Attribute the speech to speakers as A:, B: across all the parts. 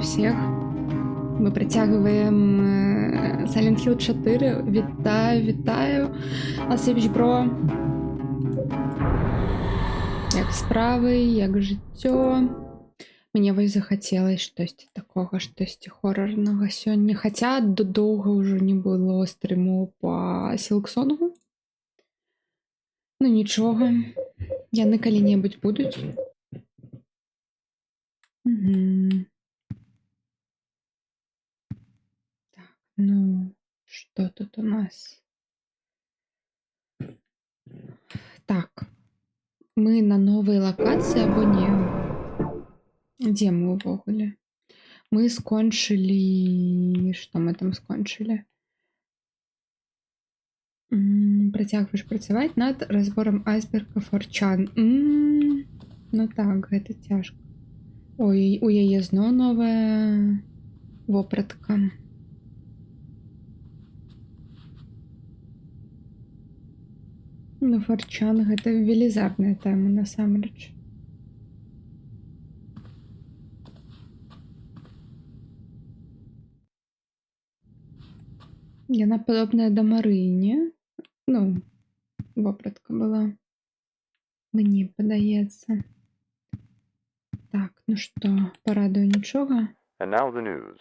A: всех. Мы притягиваем Silent Hill 4. Вітаю. Асевич бро. Як справи, як життё. Мне вось захацелось штосьці такога, штосьці хоррорнага сёння. Хаця доўга ўжо не было стрыму па Сілксонгу. Ну нічога. Яны калі-небудзь будуць. Так, ну, что тут у нас? Так, мы на новой локации або не? Дзе мы ўвогуле? Мы скончылі... Што мы там скончылі? Працягваеш працаваць над разбором айсберга Форчан. Ну так, гэта цяжка. Ой, у яе зноў новая вопратка. Ну, Форчан гэта велізарная тэма насамрэч. Яна падобная да Марыні. Ну, вопратка была. Мне падаецца. Так, ну што, парадуе нічога?
B: And now the news.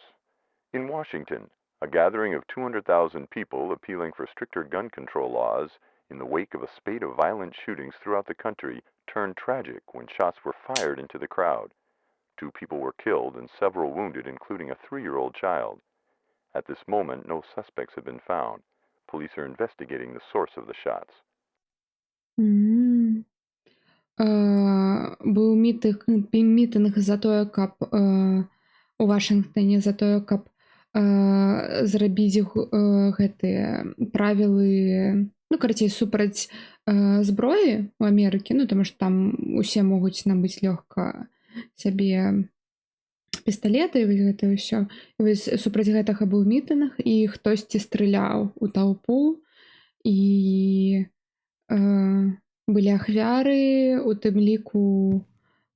B: In Washington, a gathering of 200,000 people appealing for stricter gun control laws in the wake of a spate of violent shootings throughout the country turned tragic when shots were fired into the crowd. 2 people were killed and several wounded, including a 3-year-old child. At this moment, no suspects have been found. Police are investigating the source of the shots.
A: Быў мітынг за тое, каб у Вашынгтоне за тое, каб зрабіць гэтыя правілы, ну, карацей, супраць зброі ў Амерыкі, ну, таму што там усе могуць набыць лёгка сябе пісталеты, і гэта ўсё. І вось супраць гэтага быў мітынг, і хтосьці страляў у толпу, і былі ахвяры, у тым ліку,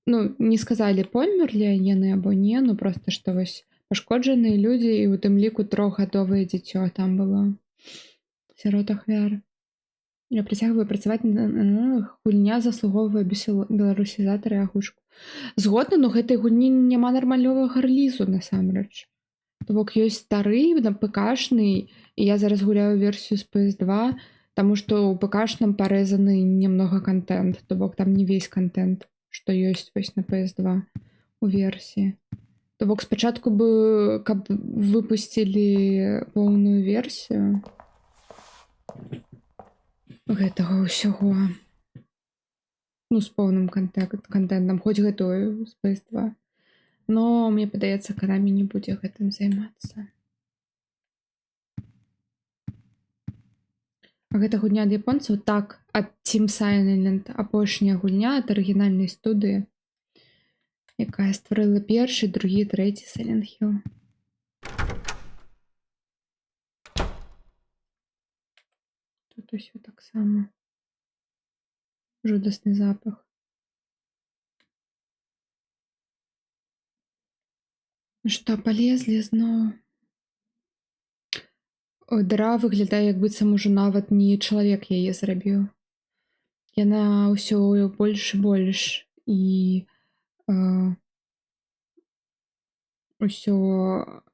A: ну, не сказалі, памерлі яны або не, ну, проста што вось пашкоджаныя людзі, і у тым ліку 3-гадовае дзіцё там было сярод ахвяр. Я працягваю працаваць, гульня заслугоўвае беларусізатар і агучку. Згодна, но гэтай гульні няма нармальнага рэлізу насамрэч. То бок ёсць стары, ПКшны, і я зараз гуляю версію з PS2, таму што ў ПКшным парэзаны немного контент, то бок там не весь контент, што ёсць вось на PS2 у версіі. То бок спачатку бы, каб выпусцілі поўную версію гэтага ўсяго. Ну, з поўным контентам, хоць гэтую з PS2. Но мне падаецца, Konami не будзе гэтым займацца. А гэта гульня ад японцаў? Так, ад Team Silent, апошняя гульня ад арыгінальнай студыі, якая стварыла першы, другі, трэці Silent Hill. Тут усё таксама. Жудасны запах. Што, палезлі зноў? Дыра выглядае, як быццам ужо нават не чалавек яе зрабіў. Яна ўсё больш і больш, і ўсё,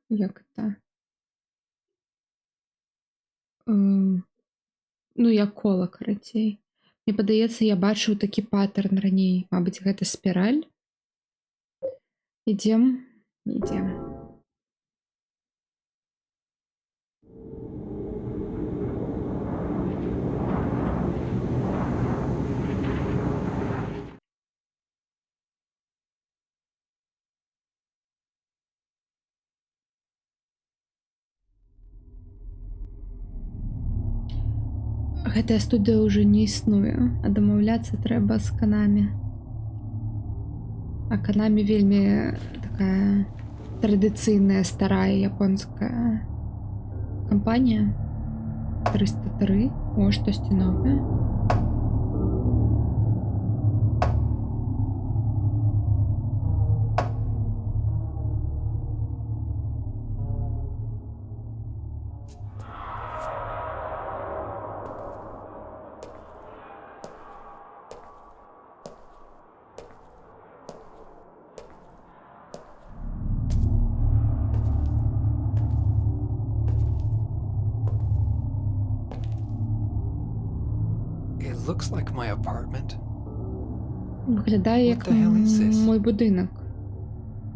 A: як это, ну, як кола, карацей. Мне падаецца, я бачыў такі патэрн раней. Мабыць, гэта спіраль. Ідзем. Гэтая студыя ўжо не існуе, а дамаўляцца трэба з Konami. А Konami вельмі такая традыцыйная, старая японская кампанія. 303. О, штосьці новае.
C: looks like my apartment.
A: Выглядае
C: What
A: як
C: the hell is this?
A: мой будынак.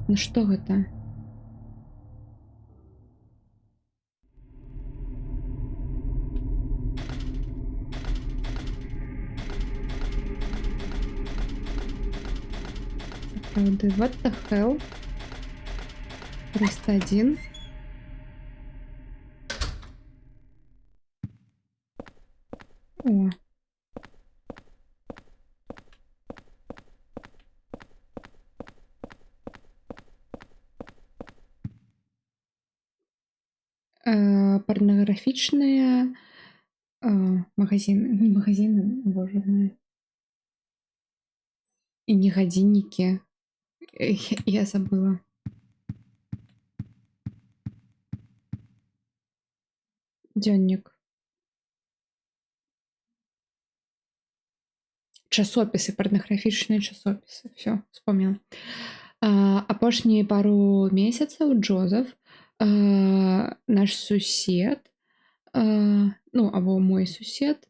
A: Ну што гэта? Сапраўды, what the hell? 301. О. Порнографічныя магазины, не магазины, боже мой. І не гадзіннікі. Я забыла. Дзённік. Часопісы, порнографічныя часопісы. Всё, вспомнила. Апошнія пару месяцаў Джозеф, наш сусед, ну, або мой сусед,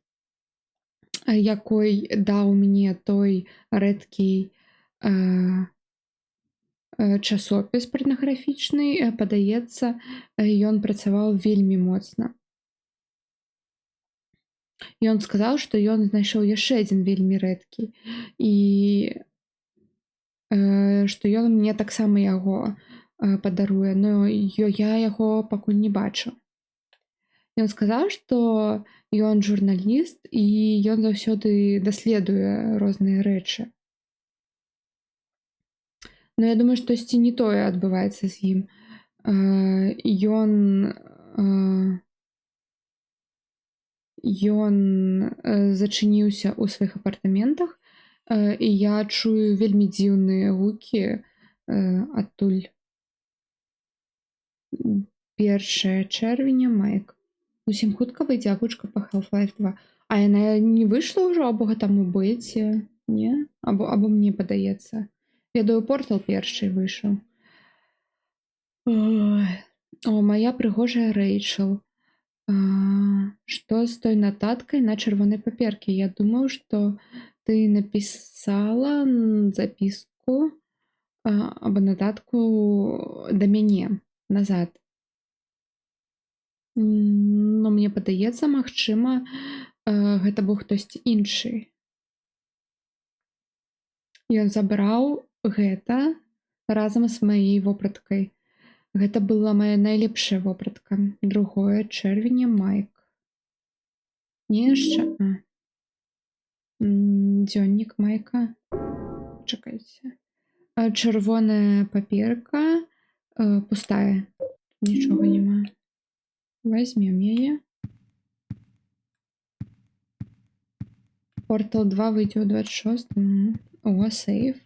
A: якой даў мне той рэдкі часопіс порнографічны, падаецца, ён працаваў вельмі моцна. Ён сказаў, што ён знайшоў яшчэ адзін вельмі рэдкі і што ён мне таксама яго падаруе, но я яго пакуль не бачу. Ён сказаў, што ён журналіст і ён заўсёды даследуе розныя рэчы. Но я думаю, штосьці не тое адбываецца з ім. Ён зачыніўся ў сваіх апартаментах, і я чую вельмі дзіўныя гукі адтуль. 1 чэрвеня, Майк. Усім хутка выйдзе агучка па Half-Life 2. А яна не выйшла ўжо, або гэтаму быце? Не? Або мне падаецца. Ведаю, Portal першы выйшаў. О, моя прыгожая Рэйчел. Што з той нататкай на чырвонай паперкі? Я думаў, што ты напісала запіску або нататку да мяне назад. Но мне падаецца, магчыма, гэта быў хтосьці іншы. Ён забраў гэта разам з маёй вопраткай. Гэта была моя найлепшая вопратка. 2 чэрвеня, Майк. Не яшчэ. Дзённік Майка. Чакайце. Чырвоная паперка пустая. Нічога няма. Возьмем яе. Portal 2 выйдзе ў 26. О, сейф.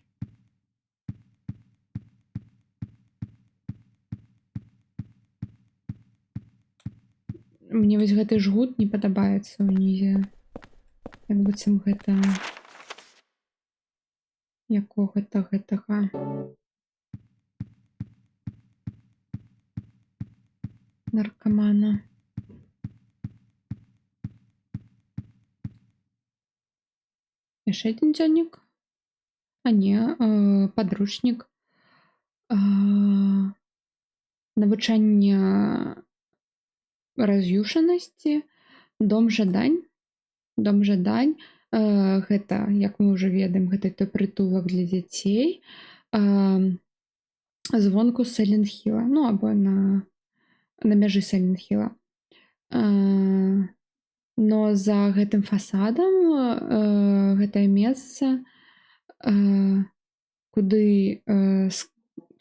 A: Мне вось гэты жгут не падабаецца ўнізе. Як быццам гэта якога-то гэтага наркамана. Яшчэ адзін дзённік? А не, падручнік. Навучанне раз'юшанасці, дом жадань. Дом жадань. Гэта, як мы ўжо ведаем, гэта той прытулак для дзяцей. Звонку Silent Hill. Ну, або на мяжы Silent Hill. Но за гэтым фасадам гэтае месца, куды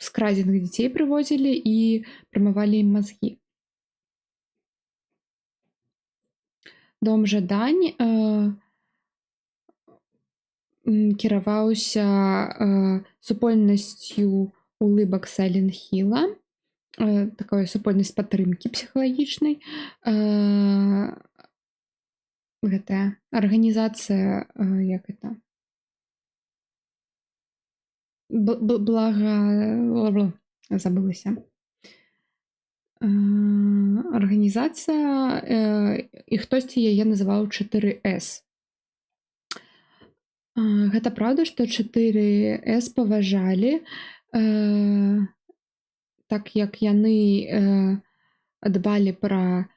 A: скрадзеных дзяцей прывозілі і прамывалі ім мазгі. Дом жадань кіраваўся супольнасцю улыбак Silent Hill, такой супольнасць падтрымкі псіхалагічнай. Гэтая арганізацыя, як это? Забылася. Арганізацыя, і хтосьці яе называў 4S. Гэта праўда, што 4С паважалі, так як яны дбалі пра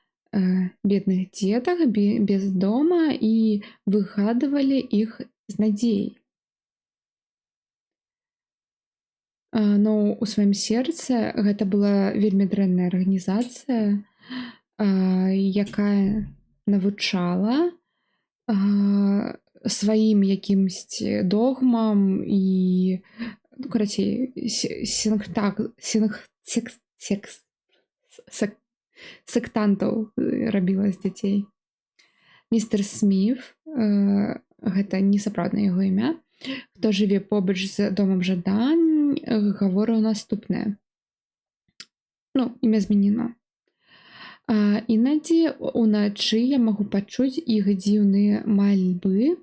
A: бедных дзетак без дома і выгадвалі іх з надзеяй. Но ў сваім серцы гэта была вельмі дрэнная арганізацыя, якая навучала сваім якімсьці догмам і, ну, карацей, сектантаў рабіла з дзяцей. Містер Сміф, гэта не сапраўднае яго імя, хто жыве побач з домам жадань, гаворыў наступнае. Ну, імя зменена. Інадзі уначы я магу пачуць іх дзіўныя малітвы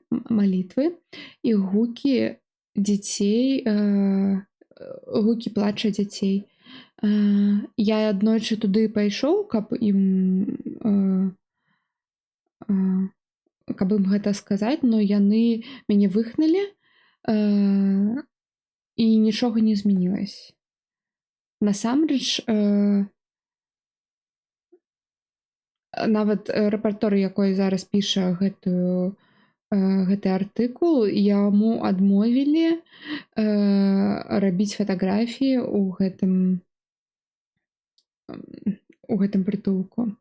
A: і гукі дзяцей, гукі плача дзяцей. Я аднойчы туды пайшоў, каб ім гэта сказаць, но яны мяне выгналі, і нічога не змянілася. Насамрэч, нават рэпартор, якой зараз піша гэты артыкул, яму адмовілі рабіць фатаграфіі ў гэтым прытулку.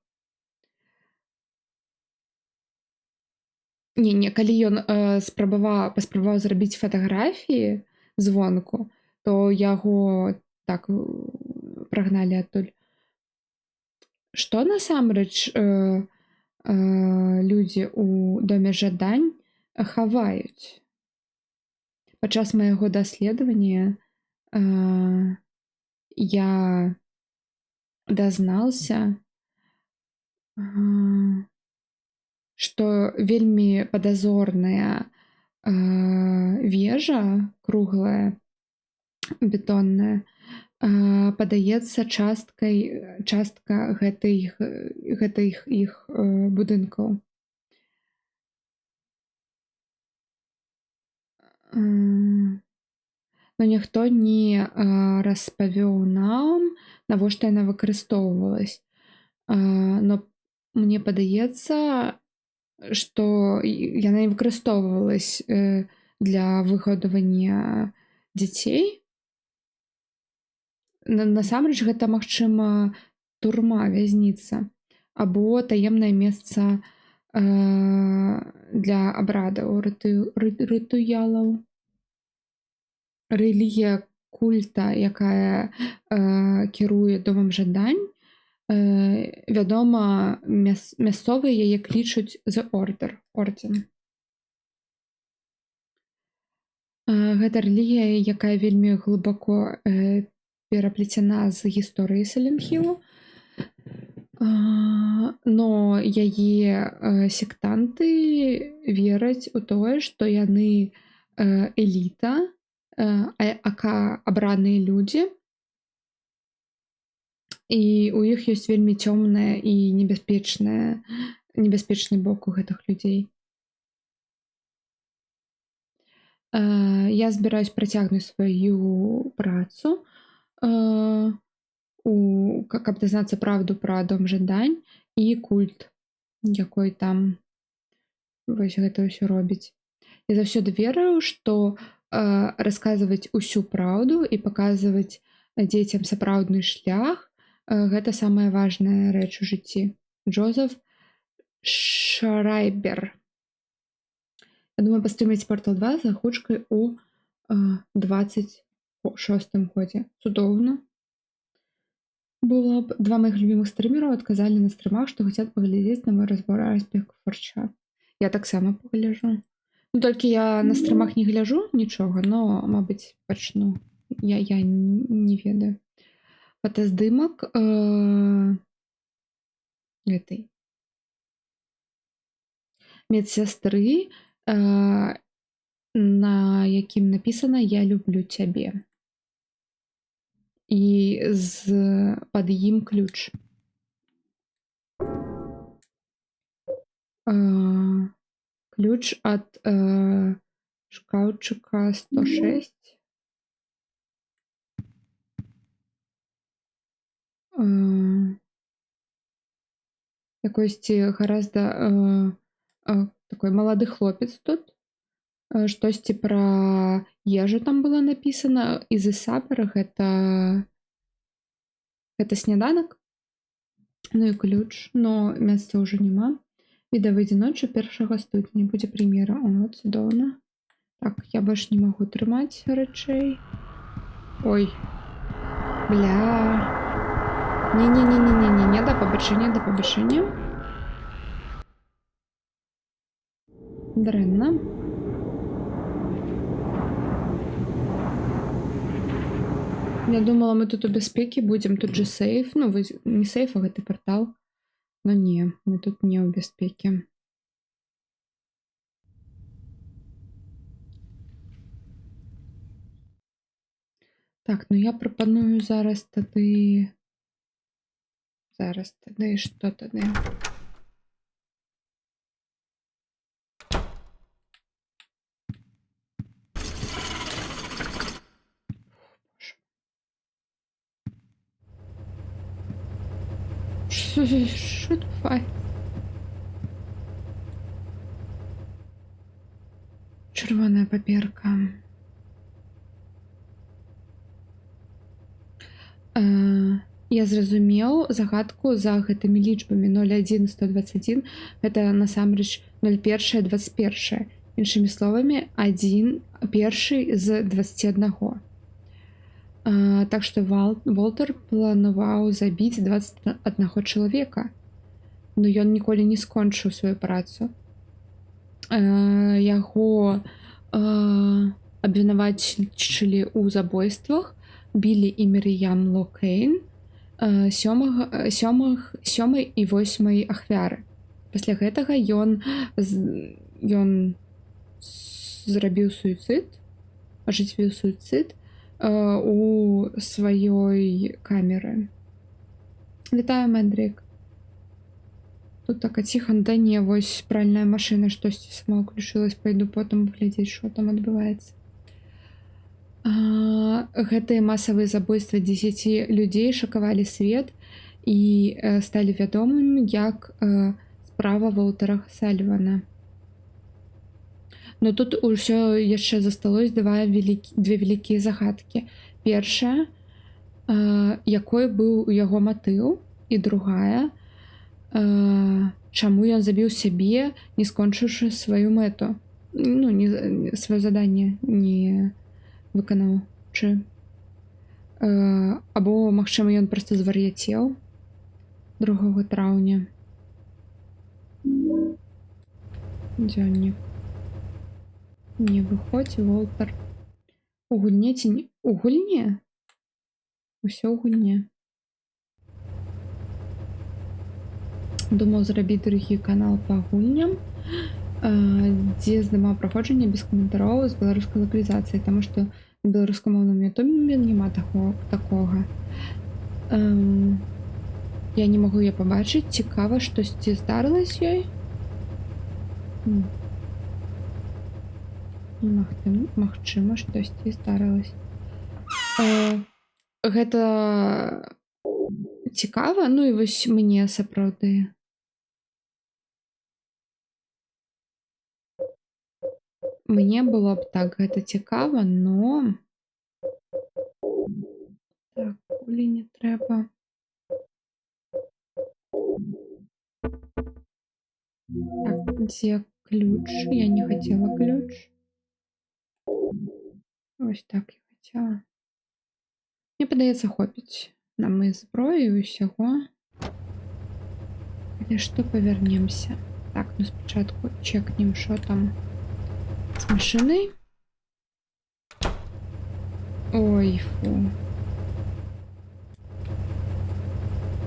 A: Не, калі ён паспрабаваў зрабіць фатаграфіі звонку, то яго так прагналі адтуль. Што насамрэч людзі ў доме жадань хаваюць? Падчас майго даследавання я дазнаўся, што вельмі падазорная вежа круглая, бетонная, падаецца частка гэтых іх будынкаў. Но ніхто не распавёў нам, навошта яна выкарыстоўвалась. Но мне падаецца, што яна не выкарыстоўвалась для выгадвання дзяцей. Насамрэч гэта, магчыма, турма, вязніца або таемнае месца для абрадаў, рытуалаў. Рэлігія культа, якая кіруе домам жадань, вядома, мясцовыя яе клічуць The Орден. Гэта рэлігія, якая вельмі глыбоко пераплецена з гісторыяй Сайлент Хілу, но яе сектанты вераць у тое, што яны эліта, абраныя людзі, і ў іх ёсць вельмі цёмная і небяспечны бок у гэтых людзей. Я збіраюсь працягнуць сваю працу, каб дазнацца праўду пра дом жадань і культ, якой там вось гэта ўсё робіць. Я заўсёды верыў, што расказваць усю праўду і паказваць дзецям сапраўдны шлях гэта самая важная рэч у жыцці. Джозеф Шрайбер. Я думаю, пастрымаць Portal 2 з агучкай у 26-м годзе. Цудоўна. Было б. 2 маіх любімых стрымераў адказалі на стрымах, што хацяць паглядзець на мой разбор аспект форча. Я таксама пагляджу. Ну, толькі я на стрымах не гляджу нічога, но, мабыць, пачну. Я не ведаю. Фотаздымак гэтай медсястры, на якім напісана «Я люблю цябе». І пад ім ключ. Ключ ад шкафчика 106. Якось гораздо такой малады хлопец тут. Штосьці пра ежу там было напісана. І The Supper гэта сняданак. Ну і ключ, но месца ўжо няма. Відэа выйдзе ноччу 1 студня, будзе прэм'ера. О, цудоўна. Так, я больш не магу трымаць рэчэй. Ой. Бля. Не-не-не-не-не-не, да пабачэння, да пабачэння. Дрэнна. Я думала, мы тут у бяспекі будзем, тут же сейф. Ну, не сейф, а гэты партал. Но не, мы тут не ў бяспекі. Так, ну я прапаную зараз тады... Што тады? Що відбувається? Червона паперка. Я зразумеў загадку за гэтымі лічбамі 01 121. Гэта насамрэч 01 21. Іншымі словамі, першы з 21. Так што Волтер планаваў забіць 21 чалавека. Но ён ніколі не скончыў сваю працу. Яго абвінавачылі ў забойствах Білі і Мір'ям Локейн, 7-й і 8-й ахвяры. Пасля гэтага ён зрабіў суіцыд, ажыццявіў суіцыд у сваёй камеры. Вітаю, Мендрик. Тут така ціха, да не, вось пральная машына штосьці сама ўключылась, пайду потым глядзець, што там адбываецца. Гэтыя масавыя забойствы 10 людзей шакавалі свет і сталі вядомымі як справа Волтера Салівана. Но тут ўсё яшчэ засталось две вялікія загадкі. Першая, якой быў яго матыў, і другая, чаму ён забіў сябе, не скончыўшы сваю мэту. Ну, сваё заданне не выканаў. Або, магчыма, ён проста звар'яцеў 2 траўня. Дзённік. Не выходзь, Волтер. У гульне ці не? У гульне? Усё ў гульне. Думаў зрабіць другі канал па гульням, дзе здымаў праходжанне без каментароў з беларускай лакалізацыяй, таму што на беларускамоўным ютубе няма такога. Я не магу яе пабачыць, цікава, штосьці здарылася ёй. Магчыма, штосьці здарылася. Гэта цікава, ну і вось мне сапраўды. Мне было б так гэта цікава, но... Так, кулі не трэба. Так, дзе ключ? Я не хацела ключ. Ось так я хацела. Мне падаецца, хопіць нам і зброі і ўсяго. Але што павернемся? Так, ну спачатку чекнем, што там з машынай. Ой, фу.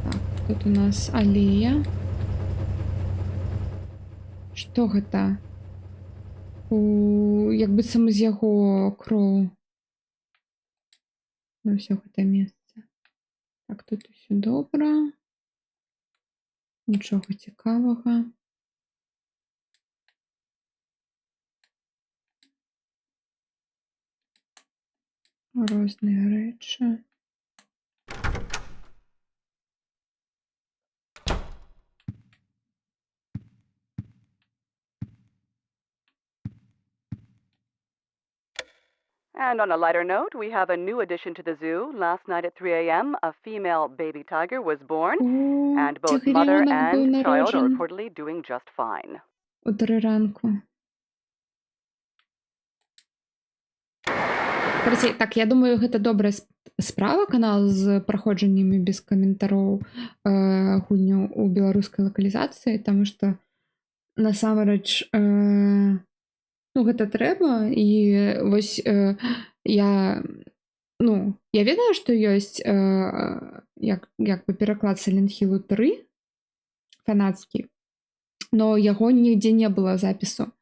A: Так, тут у нас алея. Што гэта? Як быццам з яго кроў. На ўсё гэта месца. Так, тут усё добра. Нічога цікавага. Різні речі.
D: And on a lighter note, we have a new addition to the zoo. Last night at 3 a.m., a female baby tiger was born,
A: О,
D: and both mother
A: тигренок був
D: and child are
A: народжений
D: reportedly doing just fine.
A: у 3 ранку. Короче, так, я думаю, гэта добрая справа, канал з праходжаннямі без каментароў гульняў у беларускай лакалізацыі, таму што насамрэч ну гэта трэба, і вось я ведаю, што ёсць як бы пераклад Silent Hill 3 фанацкі, но яго нігдзе не было запісу.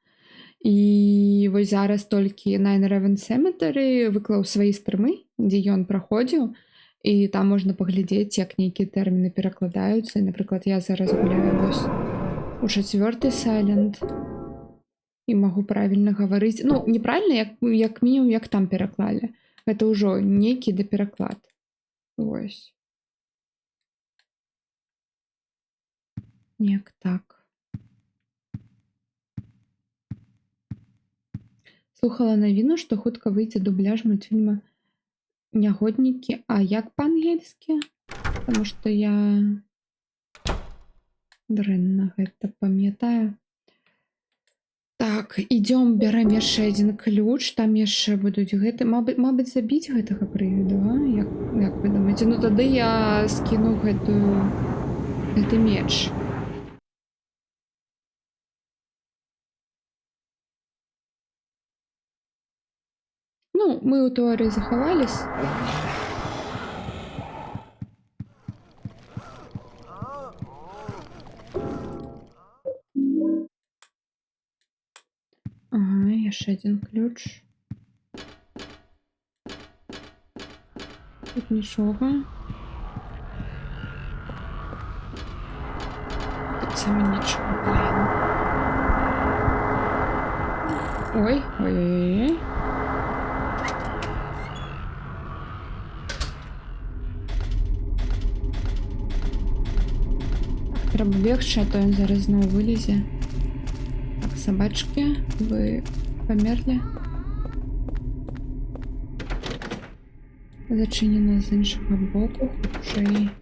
A: І вось зараз толькі Nine Raven Cemetery выклаў свае стрымы, дзе ён праходзіў, і там можна паглядзець, як нейкія тэрміны перакладаюцца. І, напрыклад, я зараз гуляю вось у 4-й Silent і магу правільна гаварыць. Ну, неправільна, як мінімум, як там пераклалі. Гэта ўжо нейкі пераклад. Вось. Неяк так. Слухала навіну, што хутка выйдзе дубляж мультфільма «Нягоднікі», а як па-ангельскі? Таму што я дрэнна гэта памятаю. Так, ідём, бярэм яшчэ адзін ключ, там яшчэ будуць гэты, мабыць, забіць гэтага прывіду, а? Як вы думаеце? Ну тады я скіну гэты меч. Ну, мы ў тэорыі захавались. Ага, яшчэ адзін ключ. Тут нічога. Тут самі нічога, блін. Ой-ой-ой. Трэба бегчы, а то ён зараз зноў вылезе. Так, сабачкі, вы памерлі? Зачынена з іншага боку, хутчэй.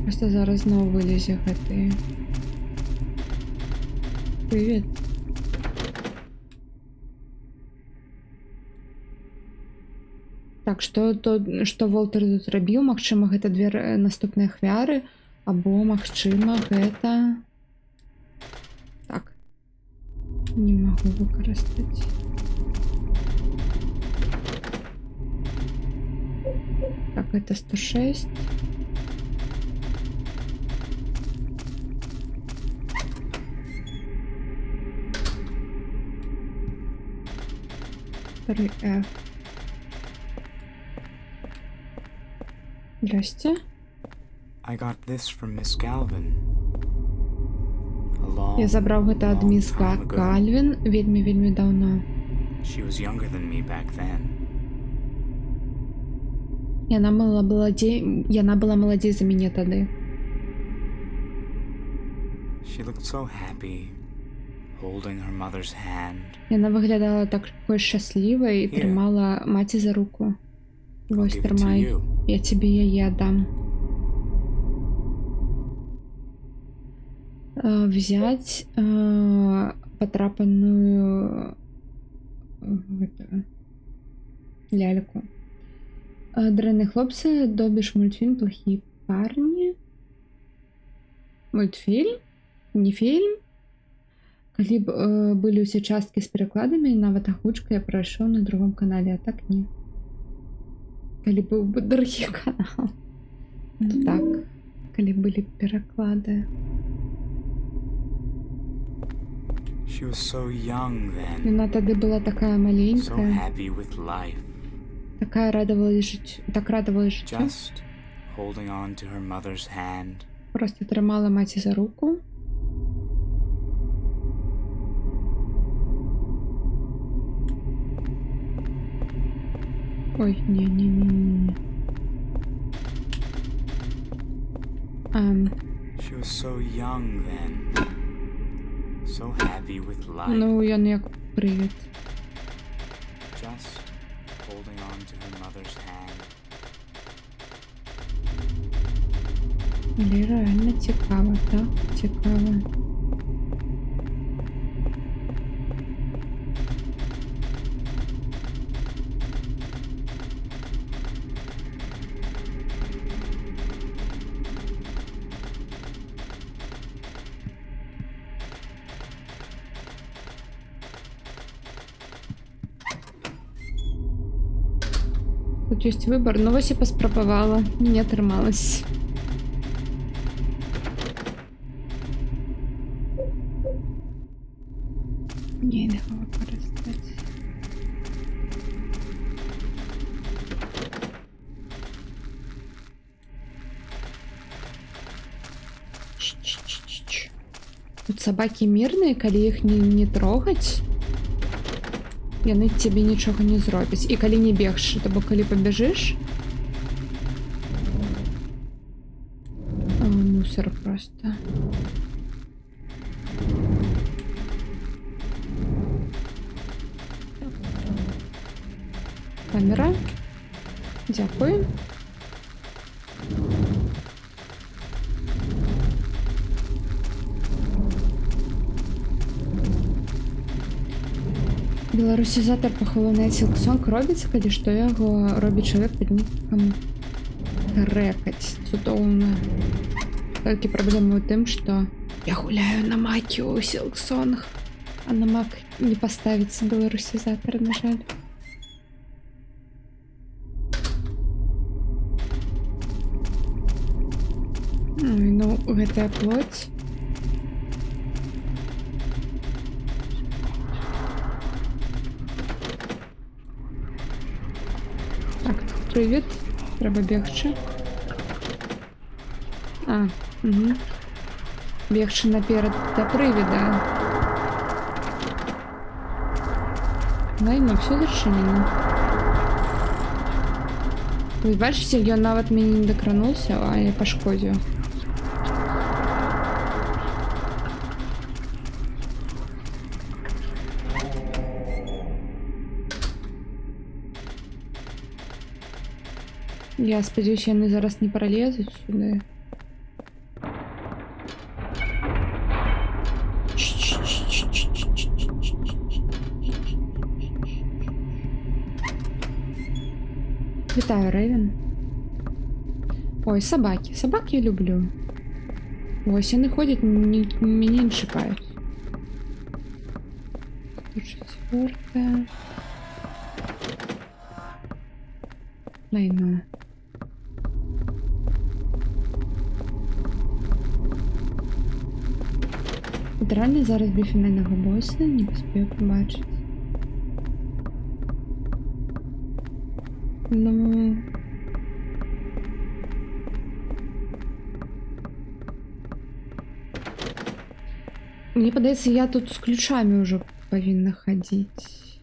A: Проста зараз зноў вылезе гэты. Привет. Так, што Волтер тут рабіў? Магчыма, гэта две наступныя ахвяры, або, магчыма, гэта... Так. Не магу выкарыстаць. Так, гэта 106. F. Здрасте.
E: I got this from Miss Galvin.
A: Я забраў гэта ад міс Гальвін вельмі даўно.
E: She was younger than me back then.
A: Яна была маладзей за мяне тады.
E: She looked so happy, holding her mother's hand.
A: Яна выглядала такой шчаслівай і трымала маці за руку. Вось, трымай, я цябе яе аддам. Взять потрапанную ляльку. Дрэнные хлопцы, добишь мультфильм «Плохие парни». Мультфильм? Не фильм? Калі б былі ўсе часткі з перакладамі, нават агучка я прайшоў на другом канале, а так не. Калі быў бы другі канал. Ну так, калі былі пераклады.
E: She was so young then.
A: Яна тады была такая маленькая.
E: So happy with life.
A: Так радувалась життю.
E: Just holding on to her mother's hand.
A: Просто тримала маті за руку. Ой, ні.
E: She was so young then. So happy with life.
A: Ну, я не як привід.
E: Just holding on to her mother's hand.
A: Але реально цікаво, так? Цікаво. Тут есть выбор, но ось і поспробувала, не трималась. Ні, не хочу використати. Ч-ч-ч-ч-ч. Тут собаки мирные, калі їх не трогать, яны тебе нічога не зробяць. І калі не бегшы, то бо калі пабяжыш, мусор просто. Камера. Дякую. Беларусізатор пахаваная Сілксонг робіцца, калі што яго робіць чалавек пад нікам рэкаць. Цудоўна. Толькі праблема ў тым, што я гуляю на макі ў Сілксонг, а на мак не паставіцца беларусізатор, на жаль. Ой, ну, гэтая плоть. Так, привіт. Треба бегчы. Угу. Бегчы наперад да прывіда. Ну, все зачынена. Вы бачыце, ён нават мяне не дакрануўся, а я пашкодзіў. Я спадзяюся, яны зараз не пролезуць сюды. Вітаю, Рейвен. Ой, собаки. Собак я люблю. Ось яны ходять, мяне не чекають. 104. Найно. Реально зараз б'ю фінального боса, не поспію побачити. Ну... Мне падаецца, я тут з ключамі ўжо павінна хадзіць.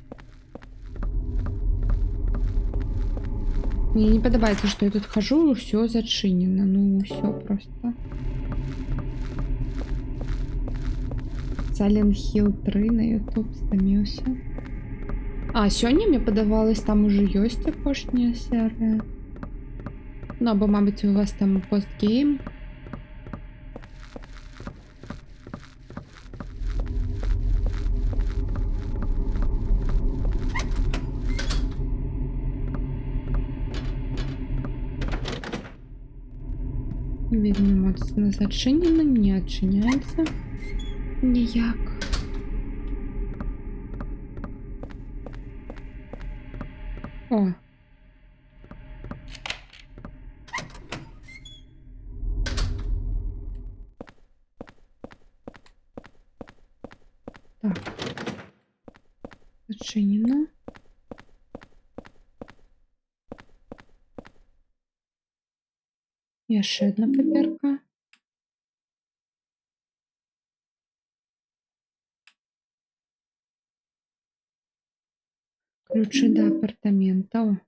A: Мне не падабаецца, што я тут хожу, ўсё зачынена. Ну, ўсё просто. Silent Hill 3 на YouTube стаміўся. А, сёння мне падавалось, там уже ёсць апошняя серыя. Ну, або, мабыць, у вас там постгейм. Видно, моцна зачынена, не адчыняецца ніяк. О. Так. Зачинено. Яшчэ одна паперка. Ключы да апартаментаў.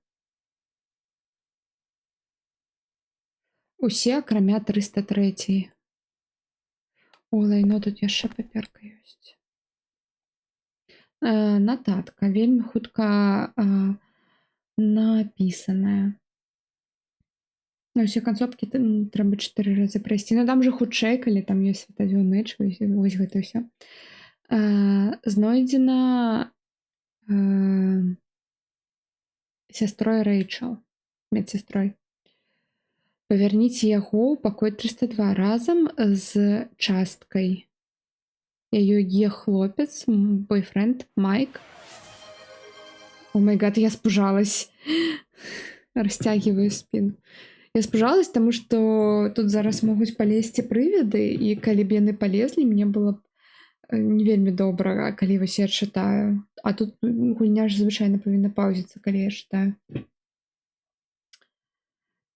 A: Усе, акрамя 303. О, лайно, тут яшчэ паперка ёсць. Нататка вельмі хутка напісаная. На ўсе канцопкі трэба 4 разы прайсці. Ну там же хутчэй, калі там ёсць светадзённыя чвы, вось гэта ўсё. Знойдзена сястрой Рэйчел, медсястрой. Павярніце яго ў пакой 302 разам з часткай. Яе хлопец, бойфренд Майк. О май гад, я спужалась. Растягиваю спину. Я спужалась, таму што тут зараз могуць палезці прывіды, і калі б яны палезлі, мне было б не вельмі добра, калі вось я чытаю. А тут гульня ж звычайна павінна паўзіцца, калі я чытаю.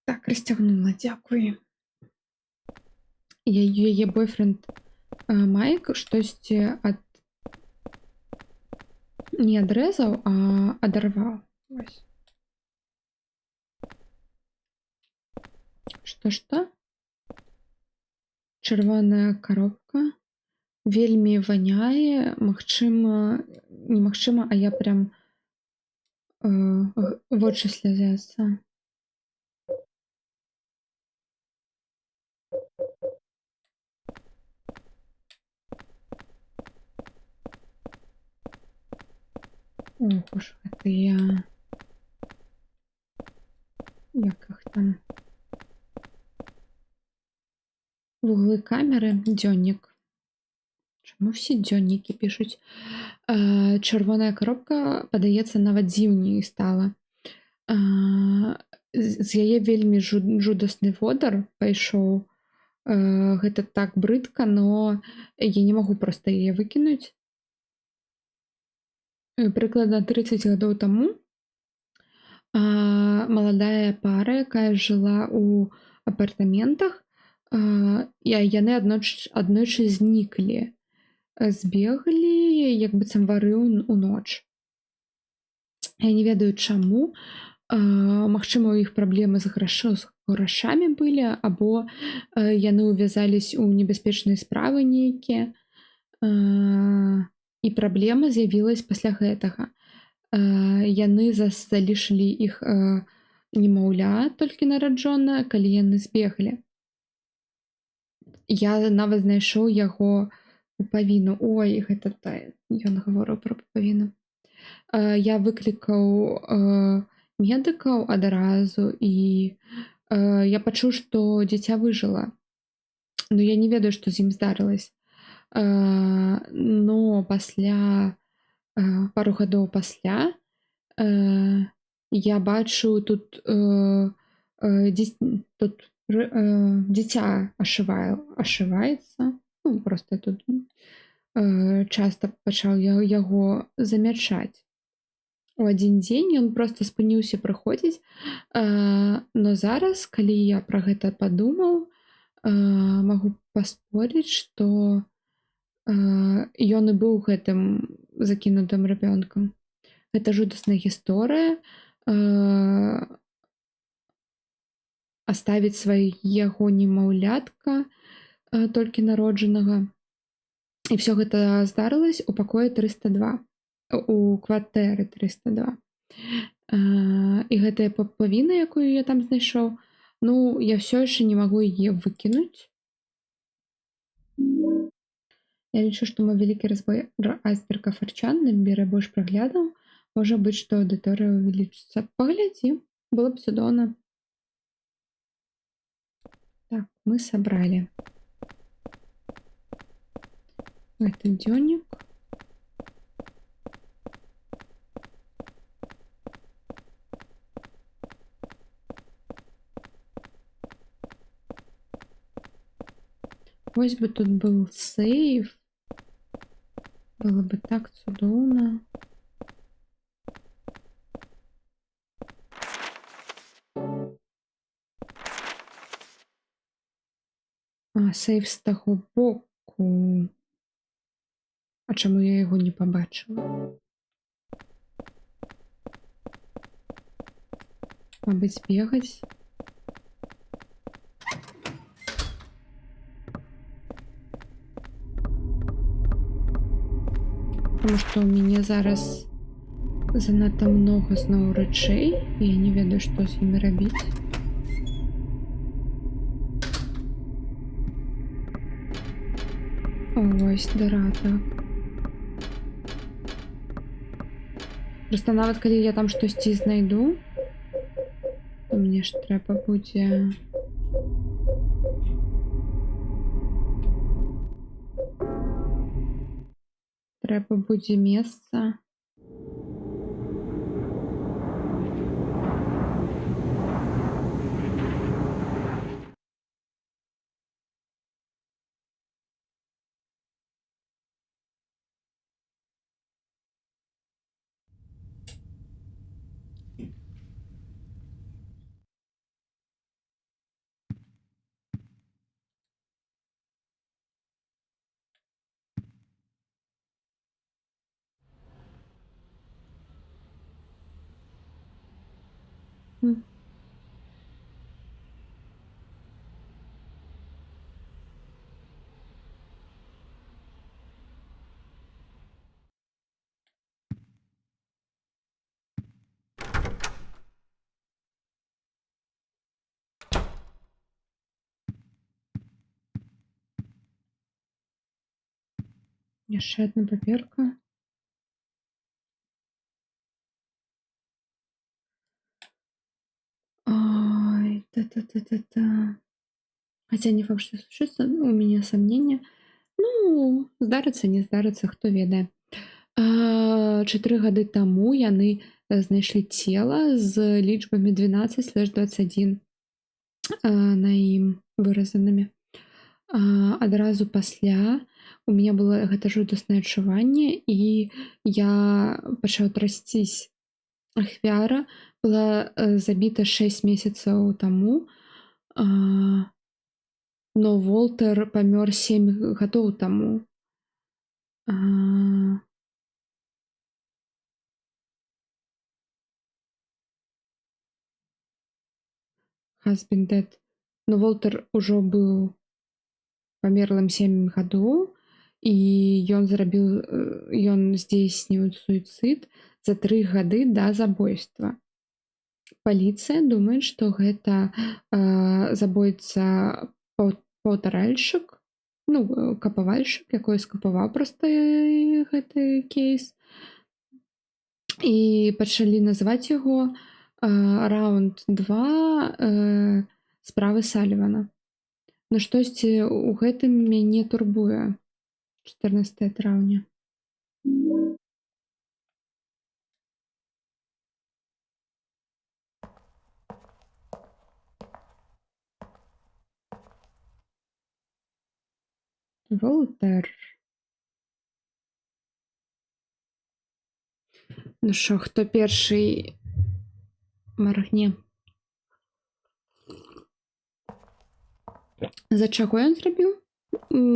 A: Так, расцягнула, дзякуй. Яе бойфренд Майк штосьці не адрэзаў, а адарваў. Вось. Што? Чырвоная коробка. Вельмі ваняе, немагчыма, а я прям вочы слязяцца. Ох уж гэтыя... Як іх там? Вуглы камеры, дзённік. Чаму все дзённікі пішуць? Чырвоная коробка, падаецца, нават дзіўней стала. З яе вельмі жудасны водар пайшоў. Гэта так брыдка, но я не магу проста яе выкінуць. Прыкладна 30 гадоў таму маладая пара, якая жыла ў апартаментах, яны аднойчы зніклі. Збеглі, як быццам вары ў ноч. Я не ведаю, чаму. Магчыма, у іх праблемы з грашамі былі, або яны ўвязались у небяспечныя справы нейкія. І праблема з'явілась пасля гэтага. Яны залішылі іх немаўля, толькі нараджонае, калі яны збеглі. Я нават знайшоў яго пупавіну. Ой, гэта ён гаворыў пра пупавіну. Я выклікаў медыкаў адразу, і я пачуў, што дзіця выжыла. Ну, я не ведаю, што з ім здарылася. Но пасля, пару гадоў пасля, я бачу тут дзіця ашываецца. Ну, просто тут часта пачаў яго замячаць. У адзін дзень ён просто спыніўся прыходзіць, но зараз, калі я пра гэта падумаў, магу паспорыць, што ён і быў гэтым закінутым рабёнкам. Гэта жудасная гісторыя. Аставіць свайго немаўлятка, толькі народжанага. І ўсё гэта здарылася ў пакоі 302. У кватэры 302. І гэтая пупавіна, якую я там знайшоў, ну, я ўсё яшчэ не магу яе выкінуць. Я лічу, што мой вялікі разбой айсберга Фарчан набере больш праглядаў. Можа быць, што аўдыторыя увелічыцца. Паглядзім, было б цудоўна. Так, мы сабралі. Гэта дзённік. Вось бы тут быў сейф. Было бы так цудоўна. сейф з таго боку. А чаму я яго не пабачыла? Мабыць, бегаць? Таму што ў мяне зараз занадта многа зноў рэчэй, і я не ведаю, што з імі рабіць. О, вось дыра, так. Проста нават калі я там штосьці знайду, то мне ж трэба будзе... Трэба будзе месца. М. Яшчэ адна паперка. Ай, та-та-та-та-та. Хотя не факт, что случится, но у меня сомнения. Ну, здарыцца, не здарыцца, хто ведае. 4 гады таму яны знайшлі цела з лічбамі 12/21 на ім выразанымі. Адразу пасля у мяне было гэта жудаснае адчуванне, і я пачаў трасцісь. Ахвяра была забіта 6 месяцаў таму, но Волтер памёр 7 гадоў таму. Has been dead. Но Волтер ужо быў памерлым 7 гадоў, і ён здзейсніў суіцыд за 3 гады да забойства. Паліцыя думае, што гэта забойца паўтаральшчык, ну, капавальшчык, якой скапаваў проста гэты кейс. І пачалі называць яго раунд 2 справы Салівана. Ну, штосьці ў гэтым мяне турбуе. 14 траўня. Волтер. Ну що, хто перший маргне? За чаго ён зрабіў?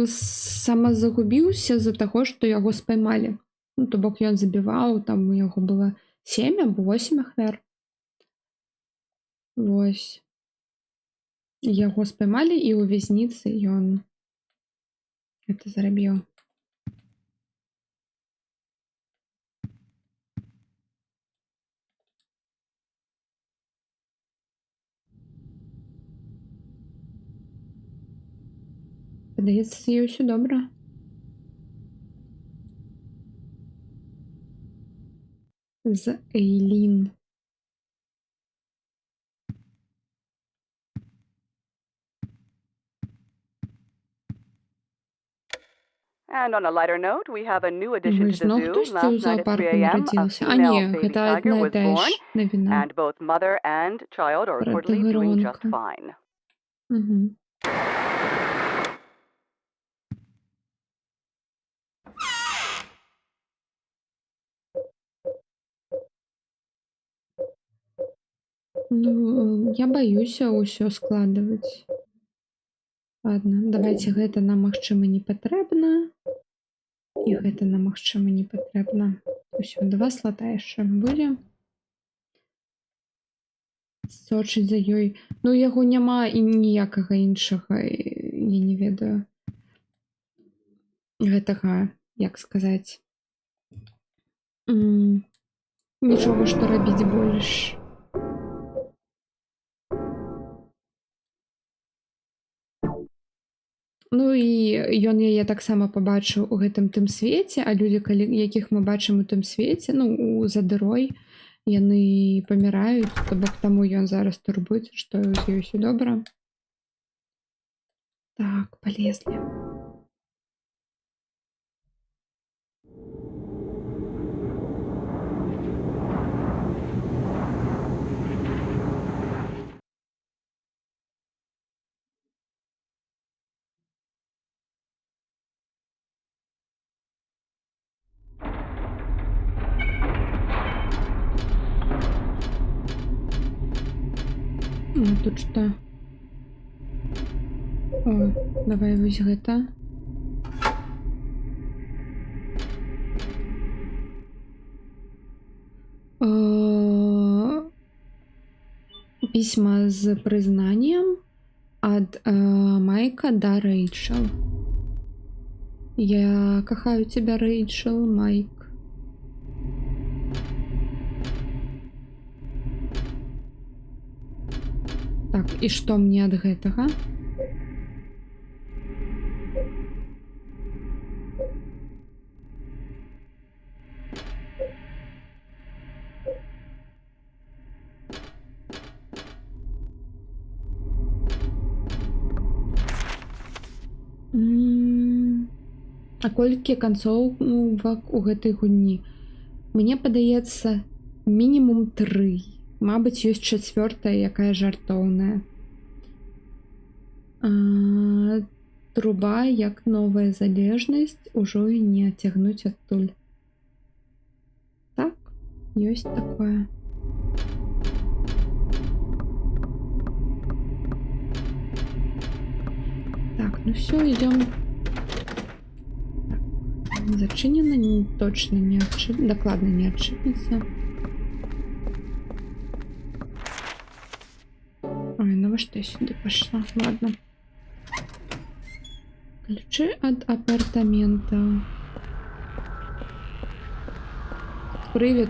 A: Самазагубіўся з-за таго, што яго спаймалі. Ну, то бок ён забіваў, там у яго было 7 або 8 ахвяр. Вось. Яго спаймалі, і ў вязніцы ён гэта зрабіў. Падаецца, з ёй усё добра. З Эйлін.
D: And on a lighter note, we have a new addition to the
A: Зноў
D: zoo.
A: хтосьці ў
D: Last night at 3
A: зоапарку
D: a.m., a
A: нарадзіўся. А
D: female
A: не,
D: baby
A: гэта
D: tiger
A: адна і
D: was
A: тая
D: born,
A: ж навіна.
D: and both mother and child are reportedly doing just
A: Протигоронка.
D: fine.
A: Угу. Ну, я баюся ўсё складваць. Ладно, давайте гэта нам, магчыма, не патрэбна. І гэта нам, магчыма, не патрэбна. Усё, 2 слота яшчэ будзе. Сочыць за ёй. Ну, у яго няма і ніякага іншага, я не ведаю. Гэтага, як сказаць. Нічога, што рабіць больш. Ну і ён яе таксама пабачыў у гэтым тым свеце, а людзі, якіх мы бачым у тым свеце, ну, за дырой, яны паміраюць, то бок таму ён зараз турбуецца, што з ёй усё добра. Так, палезлі. Ну, тут што? О, давай вось гэта. Письма з признанием от Майка до Рэйчел. Я кохаю тебя, Рэйчел, Майк. Так, і што мне ад гэтага? А колькі канцовак у гэтай гульні? Мне падаецца, мінімум 3. Мабыць, ёсць 4-я, якая жартоўная. Труба, як новая залежнасць, ужо і не адцягнуць адтуль. Так, ёсць такое. Так, ну все, идем. Зачинено, не, точно не отшиб... Докладно не отшибнется. Ой, ну во что я сюда пошла? Ладно. Ключи от апартамента. Привет.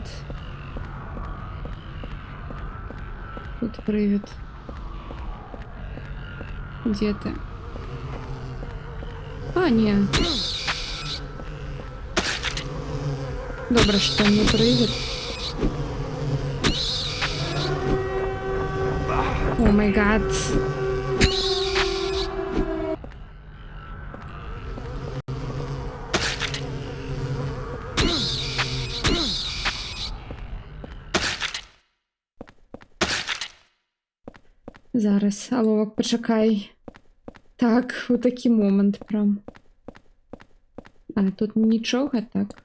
A: Тут привет. Где ты? А, не. Добре, що не привід. О май гад. Зараз, Аловак, почекай. Так, у такий момент прям. А тут нічого, так?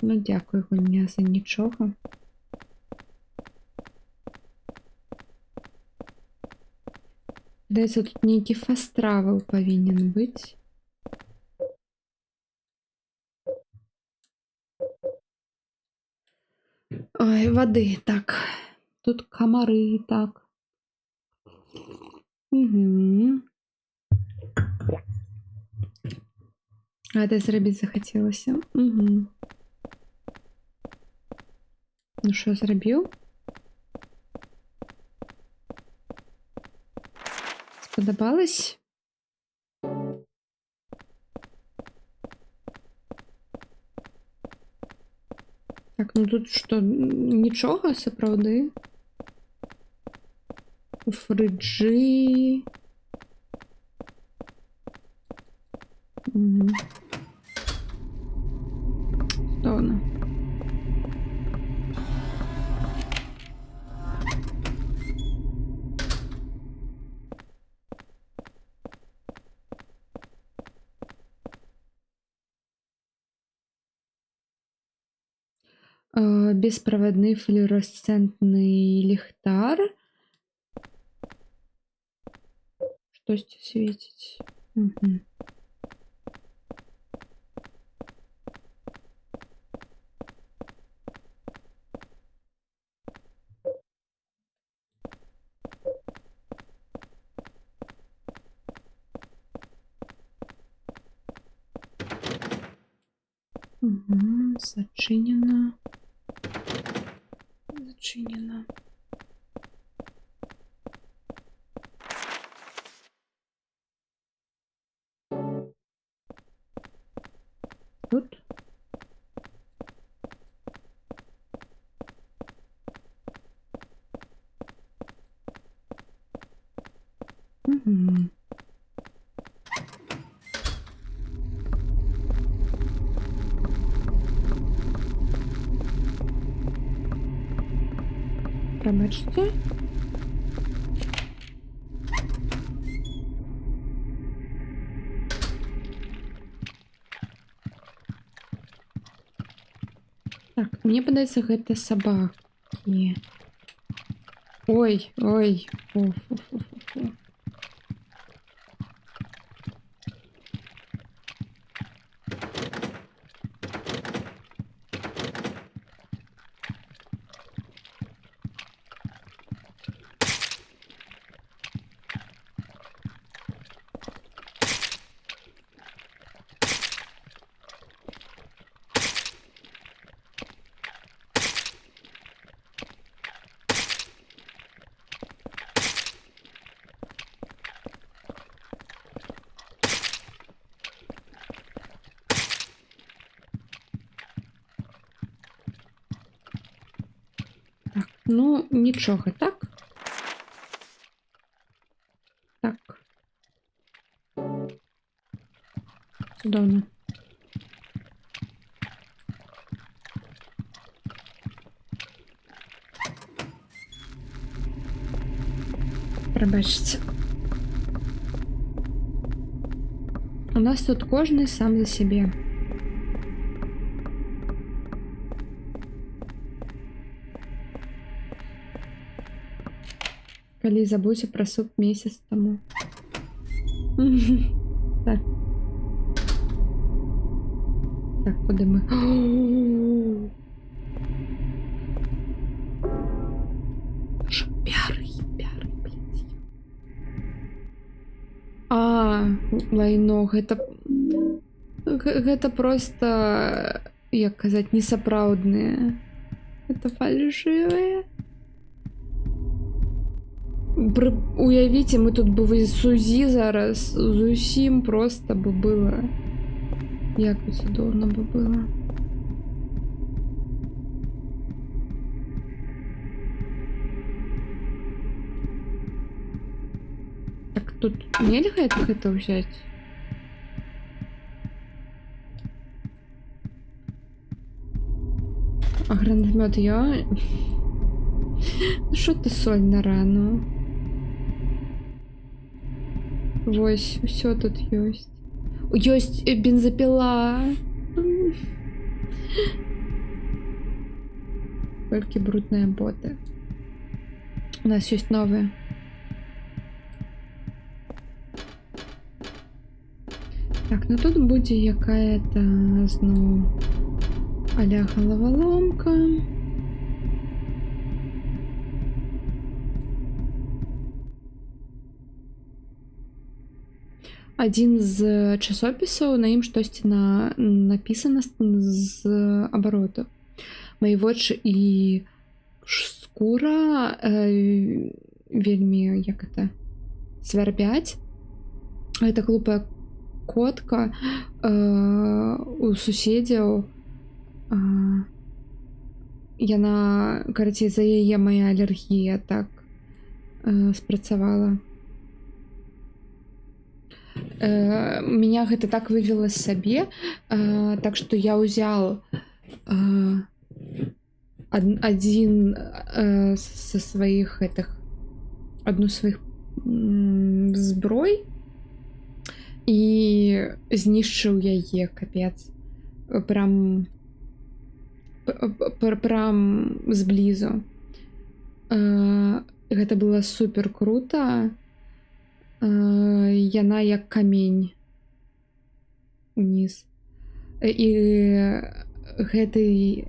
A: Ну, дякую, гульня, за нічого. Здається, тут нейкі фаст-травел павінен быць. Ой, воды, так. Тут комары, так. Угу. Гэта зрабіць захацелася. Угу. Ну що, зрабіў? Сподобалось? Так, ну тут що, нічого, сапраўды? У фриджі... Угу. Что воно? Беспроводный флуоресцентный ліхтар. штосьці свеціць. Мгм. Мгм. Зачинено. Зачинено. Тут. Мгм. Пробачте. Так, мне падаецца, гэта сабакі. Ой, ой. Фу, фу, фу, фу, фу. Так, ну, нічога, так? Так. Цудоўна. Прабачце. У нас тут кожны сам за сябе. Калі забудзьце пра суп месяц таму. Так. Так, куды мы? Пяры, блядь. Лайно, гэта просто, як казаць, несапраўдныя. Гэта фальшывыя. Уявіце, мы тут бы в СУЗі зараз зусім просто бы было. Як бы цудоўна бы было. Так, тут нельга гэта ўзяць? А гранатмёт я... Ну што ты соль на рану? Вось, усё тут ёсць. Ёсць бензапіла. Толькі брудныя боты. У нас ёсць новыя. Так, ну тут будзе якая-то зноў а-ля галаваломка. Адзін з часопісаў, на ім штосьці напісана з абароту. Мае вочы і скура вельмі, як это, свярбяць. Гэта глупая котка у суседзяў. Яна, карацей, за яе мая алергія так спрацавала. Меня гэта так вывела з сабе, так што я ўзял адзін са сваіх адну з сваіх зброй і знішчыў яе, капец. Прям зблізу. Гэта было супер круто. Яна як камень уніз. І гэты,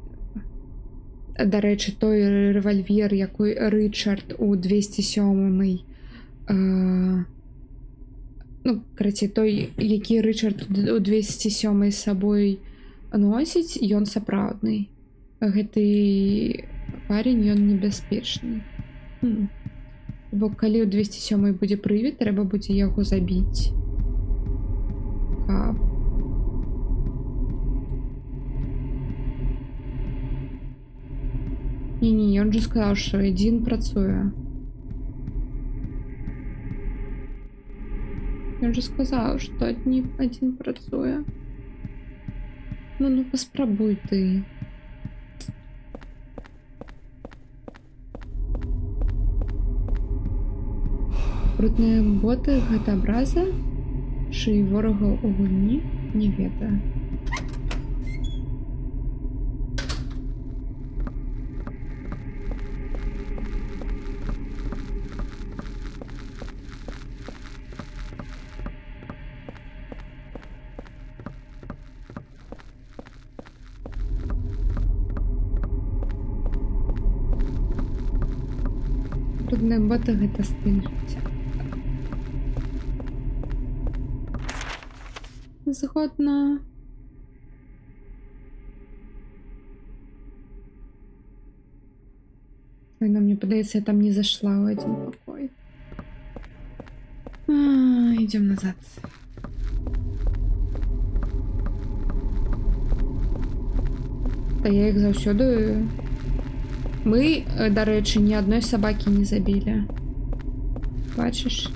A: дарэчы, той рэвальвер, якой Рычард у 207-й, ну, карацей, той, які Рычард у 207-й з сабой носіць, ён сапраўдны. Гэты парень, ён небяспечны. Бо калі ў 207-й будзе прывід, трэба будзе яго забіць. Каб. Не, ён жа сказаў, што адзін працуе. Ён жа сказаў, што адзін працуе. Ну, паспрабуй ты. Брудныя боты — гэта абраза? Шыі ворага ў гульні? Не ведаю. Брудныя боты — гэта стыль жыцця. Згодна. Ой, но мне падаецца, я там не зашла ў адзін пакой. Ідём назад. Та я іх заўсёды... Мы, дарэчы, ні адной сабакі не забілі. Бачыш?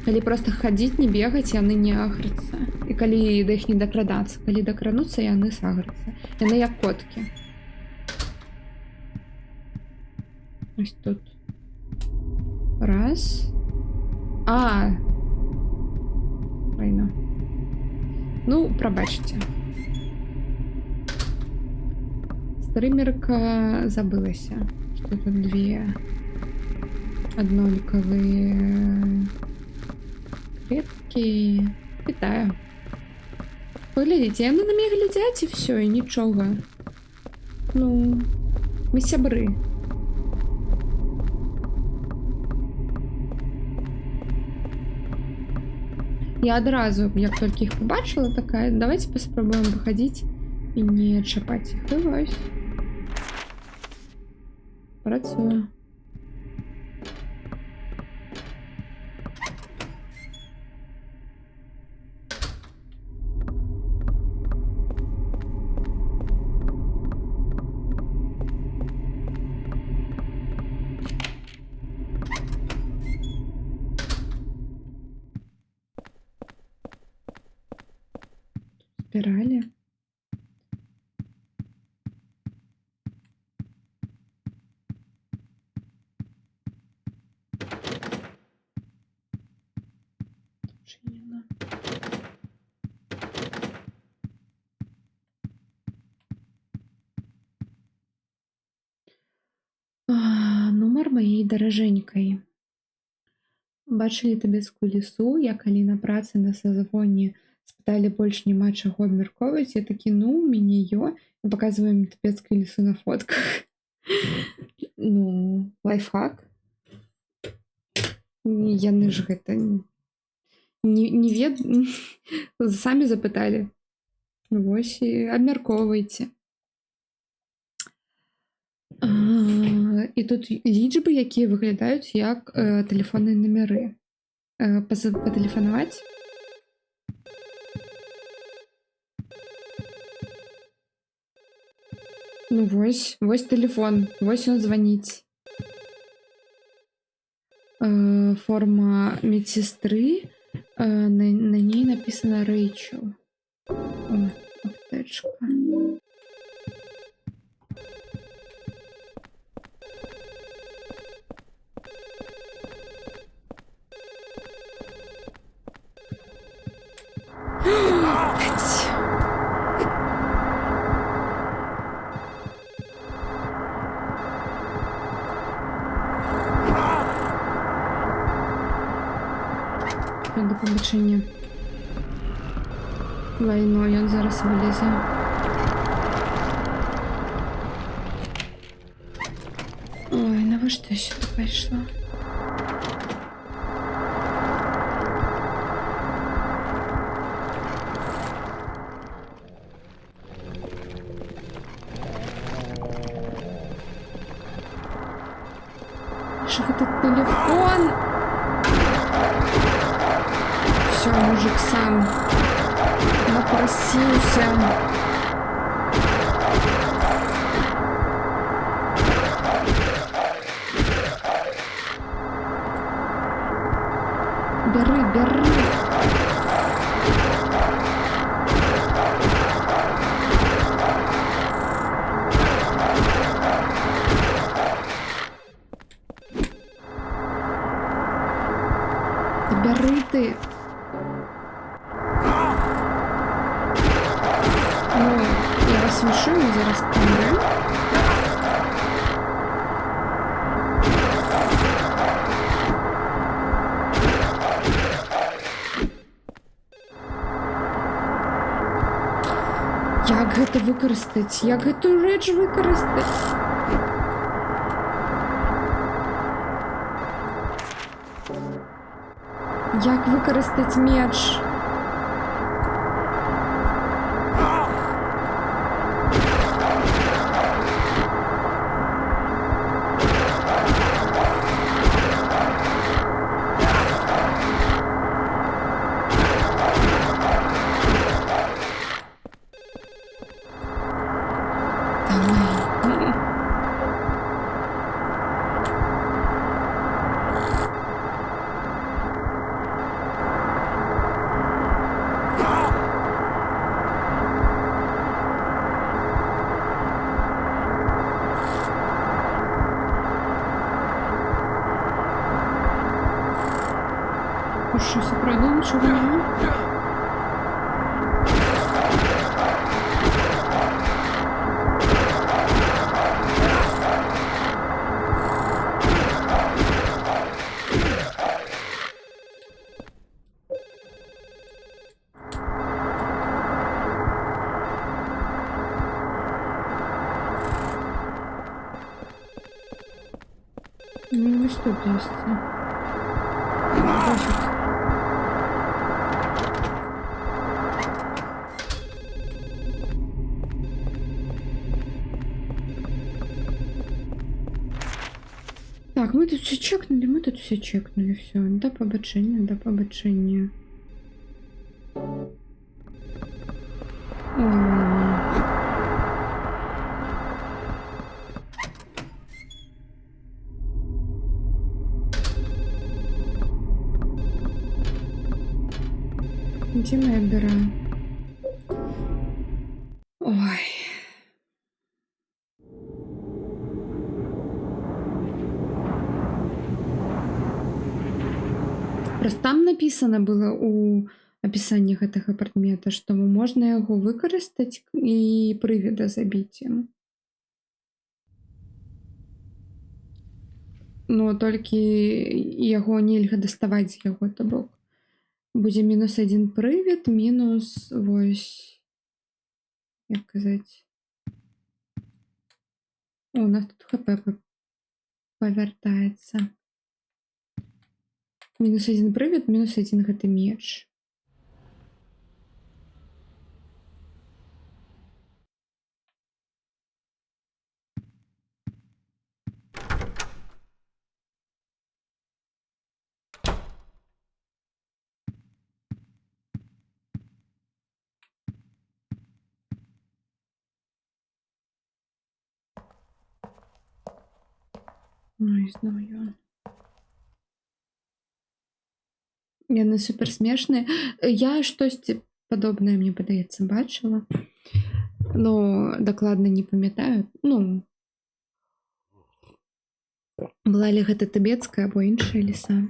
A: Калі проста хадзіць, не бегаць, яны не аграцца. І калі да іх не дакрадацца. Калі дакрануцца, яны саграцца. Яны як коткі. Ось тут. Раз. Файна. Ну, прабачце. Стрымерка забылася, што тут две аднолькавыя клеткі. Вітаю. Паглядзіце, яны на мяне глядзяць і ўсё, і нічога. Ну, мы сябры. Я адразу, як толькі іх побачыла, такая, давайте паспрабуем выхадзіць і не чапаць іх. І вось. Працую. Спіралі. Зачинено. Нумар маёй даражэнькай. Бачылі табецкую лісу, я калі на працы на сазвоне спыталі больш няма чаго абмяркоўваць, я такі, ну, мяне паказваем табецкую лісу на фотках. Ну, лайфхак. Яны ж гэта не самі запыталі. Вось і абмяркоўвайце. І тут лічбы, якія выглядаюць як тэлефонныя нумары. Патэлефанаваць? Ну вось тэлефон, вось ён званіць. Форма медсестры, на ней написано Рэйчел. О, аптечка. побачення. Лайно, ён зараз вылезе. Ой, навошта я сюди пайшла? Що гэта телефон? Все, мужик сам напросился. Бери, бери. Та бери ти. Ну, я вас смішу, ми зараз помремо. Як гэта выкарыстаць? Як гэту рэч выкарыстаць? Як выкарыстаць меч? Давай. Що, справді нічого немає? Ну, ось тут є. Пофіг. Так, мы тут все чекнули, все. До побачення, до побачення. Где моя дыра? Ой. Просто там написано было у опісанні гэтага прадмета, што можна яго выкарыстаць і прывіда забіць ім. Но толькі яго нельга даставаць з яго, то бок. Будзе -1 прывід, мінус, вось, як казаць. О, у нас тут ХП павяртаецца. -1 прывід, -1 гэты меч. Ой, зноў ён. Яны супер смешныя. Я штосьці падобнае, мне падаецца, бачыла. Но дакладна не памятаю. Ну, была ли гэта тыбецкая або іншая ліса.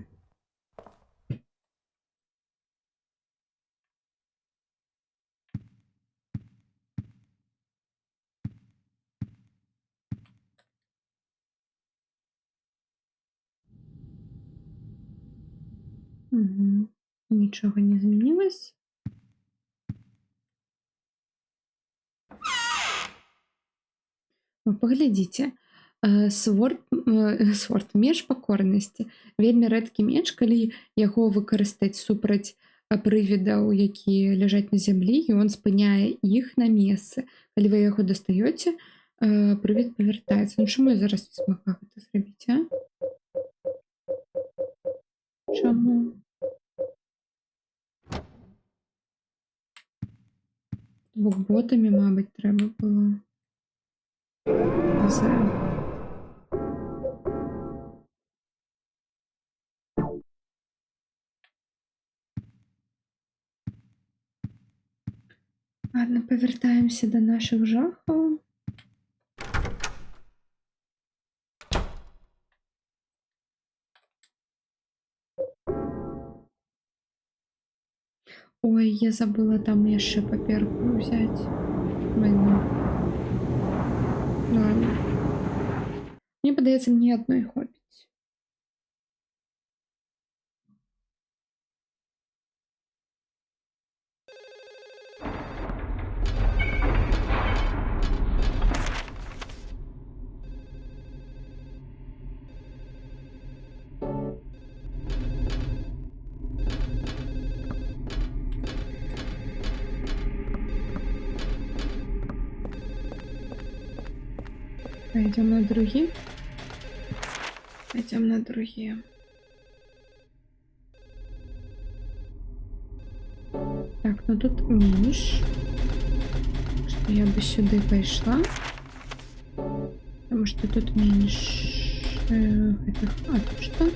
A: Угу. Нічого не змінилось. О, паглядзіце. Сворд, меч пакорнасці. Вельмі рэдкі меч, калі яго выкарыстаць супраць прывідаў, якія ляжаць на зямлі, і он спыняе іх на месцы. Калі вы яго дастаёце, прывід павяртаецца. Ну чаму я зараз не змагла гэта зрабіць, а? Чаму? Бо ботамі, мабыць, трэба было. Ладно, павяртаемся да нашых жахаў. Ой, я забыла там яшчэ паперку ўзяць. Блин. Ну ладно. Мне падаецца, мне адной хопіць. Пойдем на другие. Пойдем на другие. Так, ну тут меньше. Что я бы сюда пошла. Потому что тут меньше. А тут что?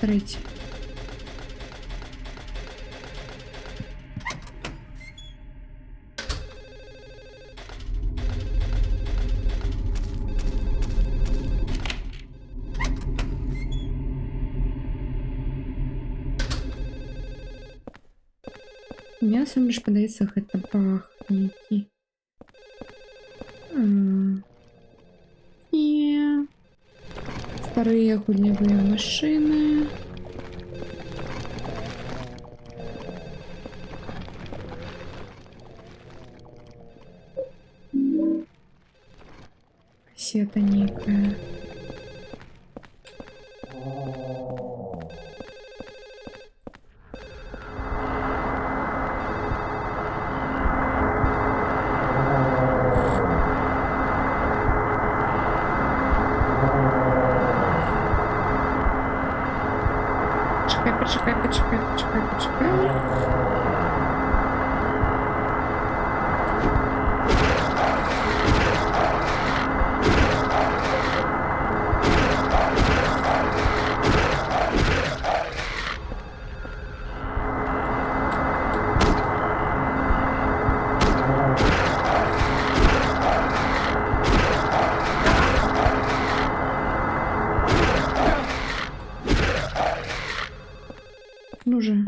A: Третий. Мясом лишь падаецца гэта пах нейкі. І старыя гульнявыя машыны. Кассета нейкая. Почекай. Ну же.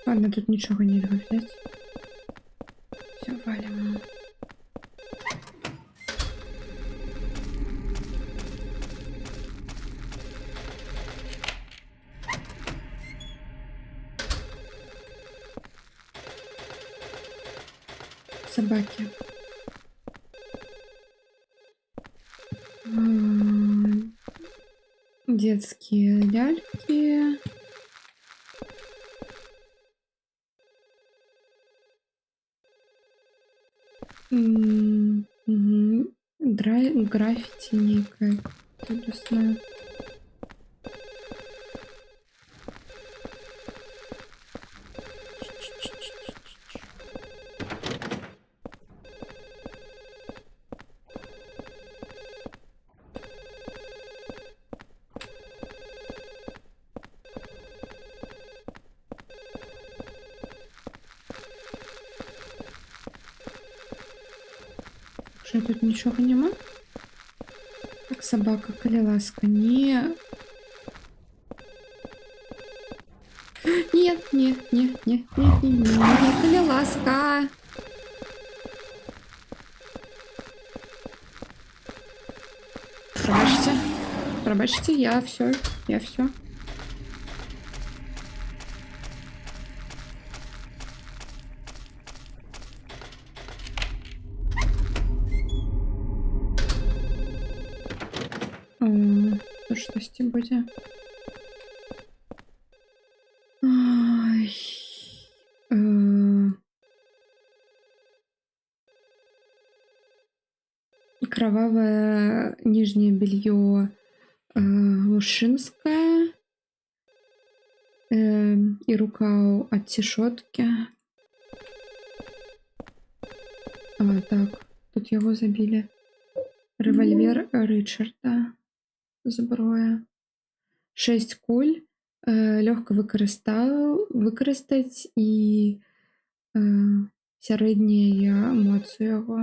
A: Ладно, тут ничего нельзя взять. Все, валим. Собаки. Детские ляльки. Граффити некое. Интересно. Что тут ничего нема? Так, собака, коли ласка, не... Нет, коли ласка. Пробачте. Пробачьте, я все, я все. То штосьці будзе. Ай. Кровавое нижнее белье мужчынское і рукаў ад цішоткі. Так, тут яго забілі. Рэвальвер Рычарда. Зброя. 6 куль. Лёгка выкарыстаць і сярэдняя моц у яго.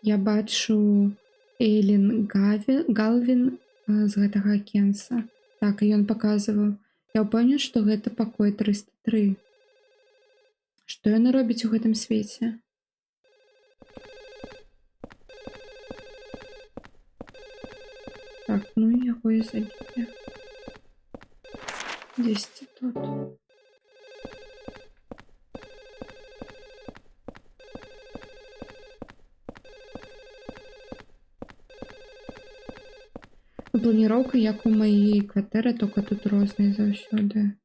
A: Я бачу Эйлін Галвін з гэтага акенца. Так, і ён паказваў. Я ўпэўнены, што гэта пакой 303. Што яны робяць у гэтым свеце? Так, ну яго і забілі. Дзесьці тут. Планіроўка, як у маёй кватэры, толькі тут розныя заўсёды.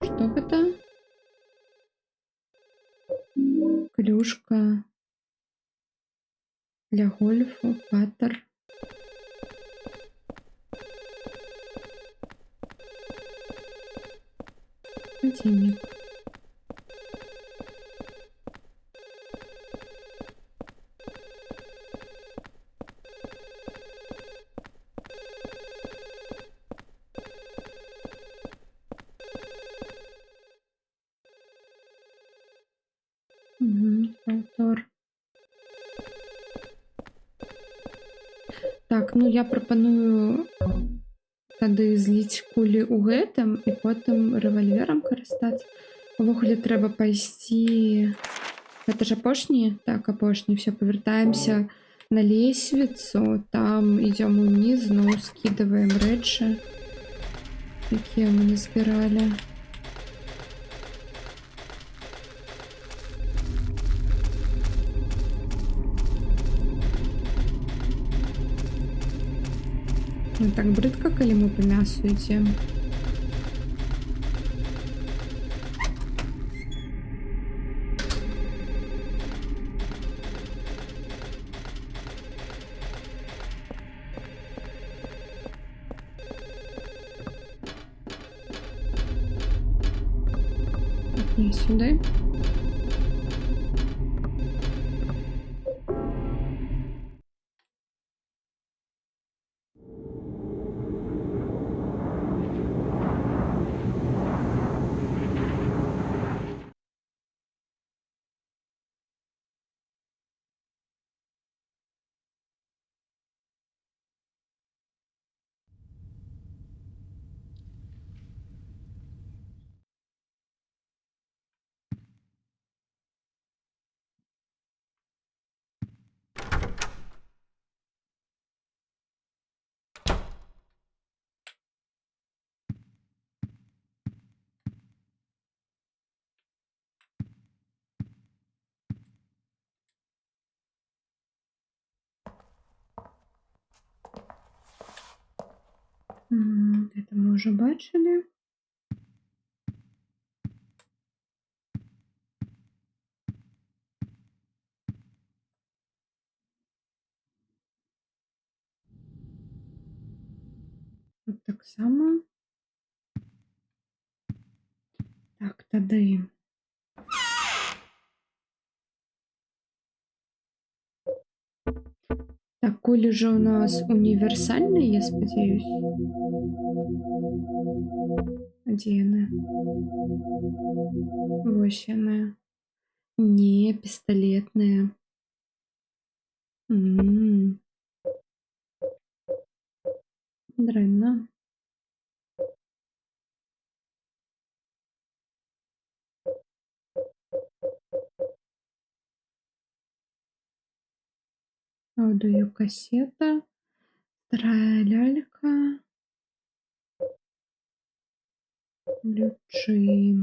A: Што гэта? Клюшка для гольфу, патер. Гадзіннік. Паўтор. Так, ну я прапаную тады зліць кулі ў гэтым і потым рэвальверам карыстацца. Увогуле трэба пайсці. Гэта ж апошні? Так, апошні. Все, павяртаемся на лесвіцу. Там ідзём уніз, зноў скідываем рэчы, якія мы назбіралі. Ну так брыдка, калі мы па мясу ідзем. Так, не сюди. Гэта мы ўжо бачылі. Тут таксама. Так, тады. Так, кулі жа ў нас універсальныя, я спадзяюсь. Дзе яны? Вось яны. Не, пісталетныя. Дрэнна. Аудиокассета. Старая лялька. Ключи.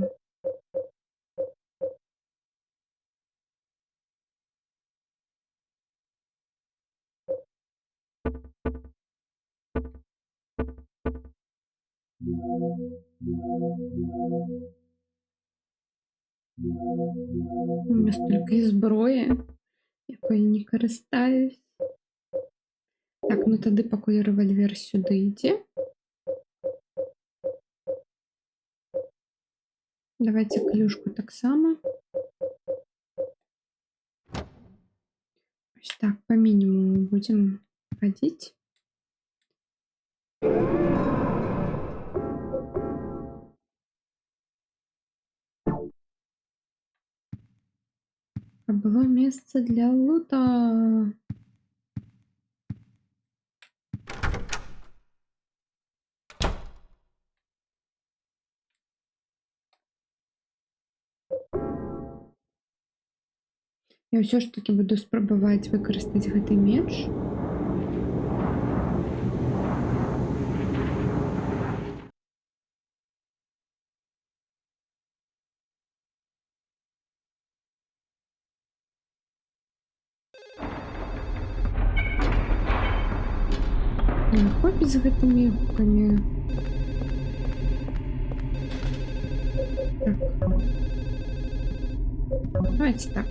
A: У меня стільки зброї, якою не користаюсь. Так, ну тоді поки револьвер сюди йде. Давайте клюшку так само. Ось так, по минимуму будем ходить. А было место для лута. Я ўсё ж таки буду спрабаваць выкарыстаць гэты меч. Не, хопіць з гэтымі гукамі. Так. Давайте так.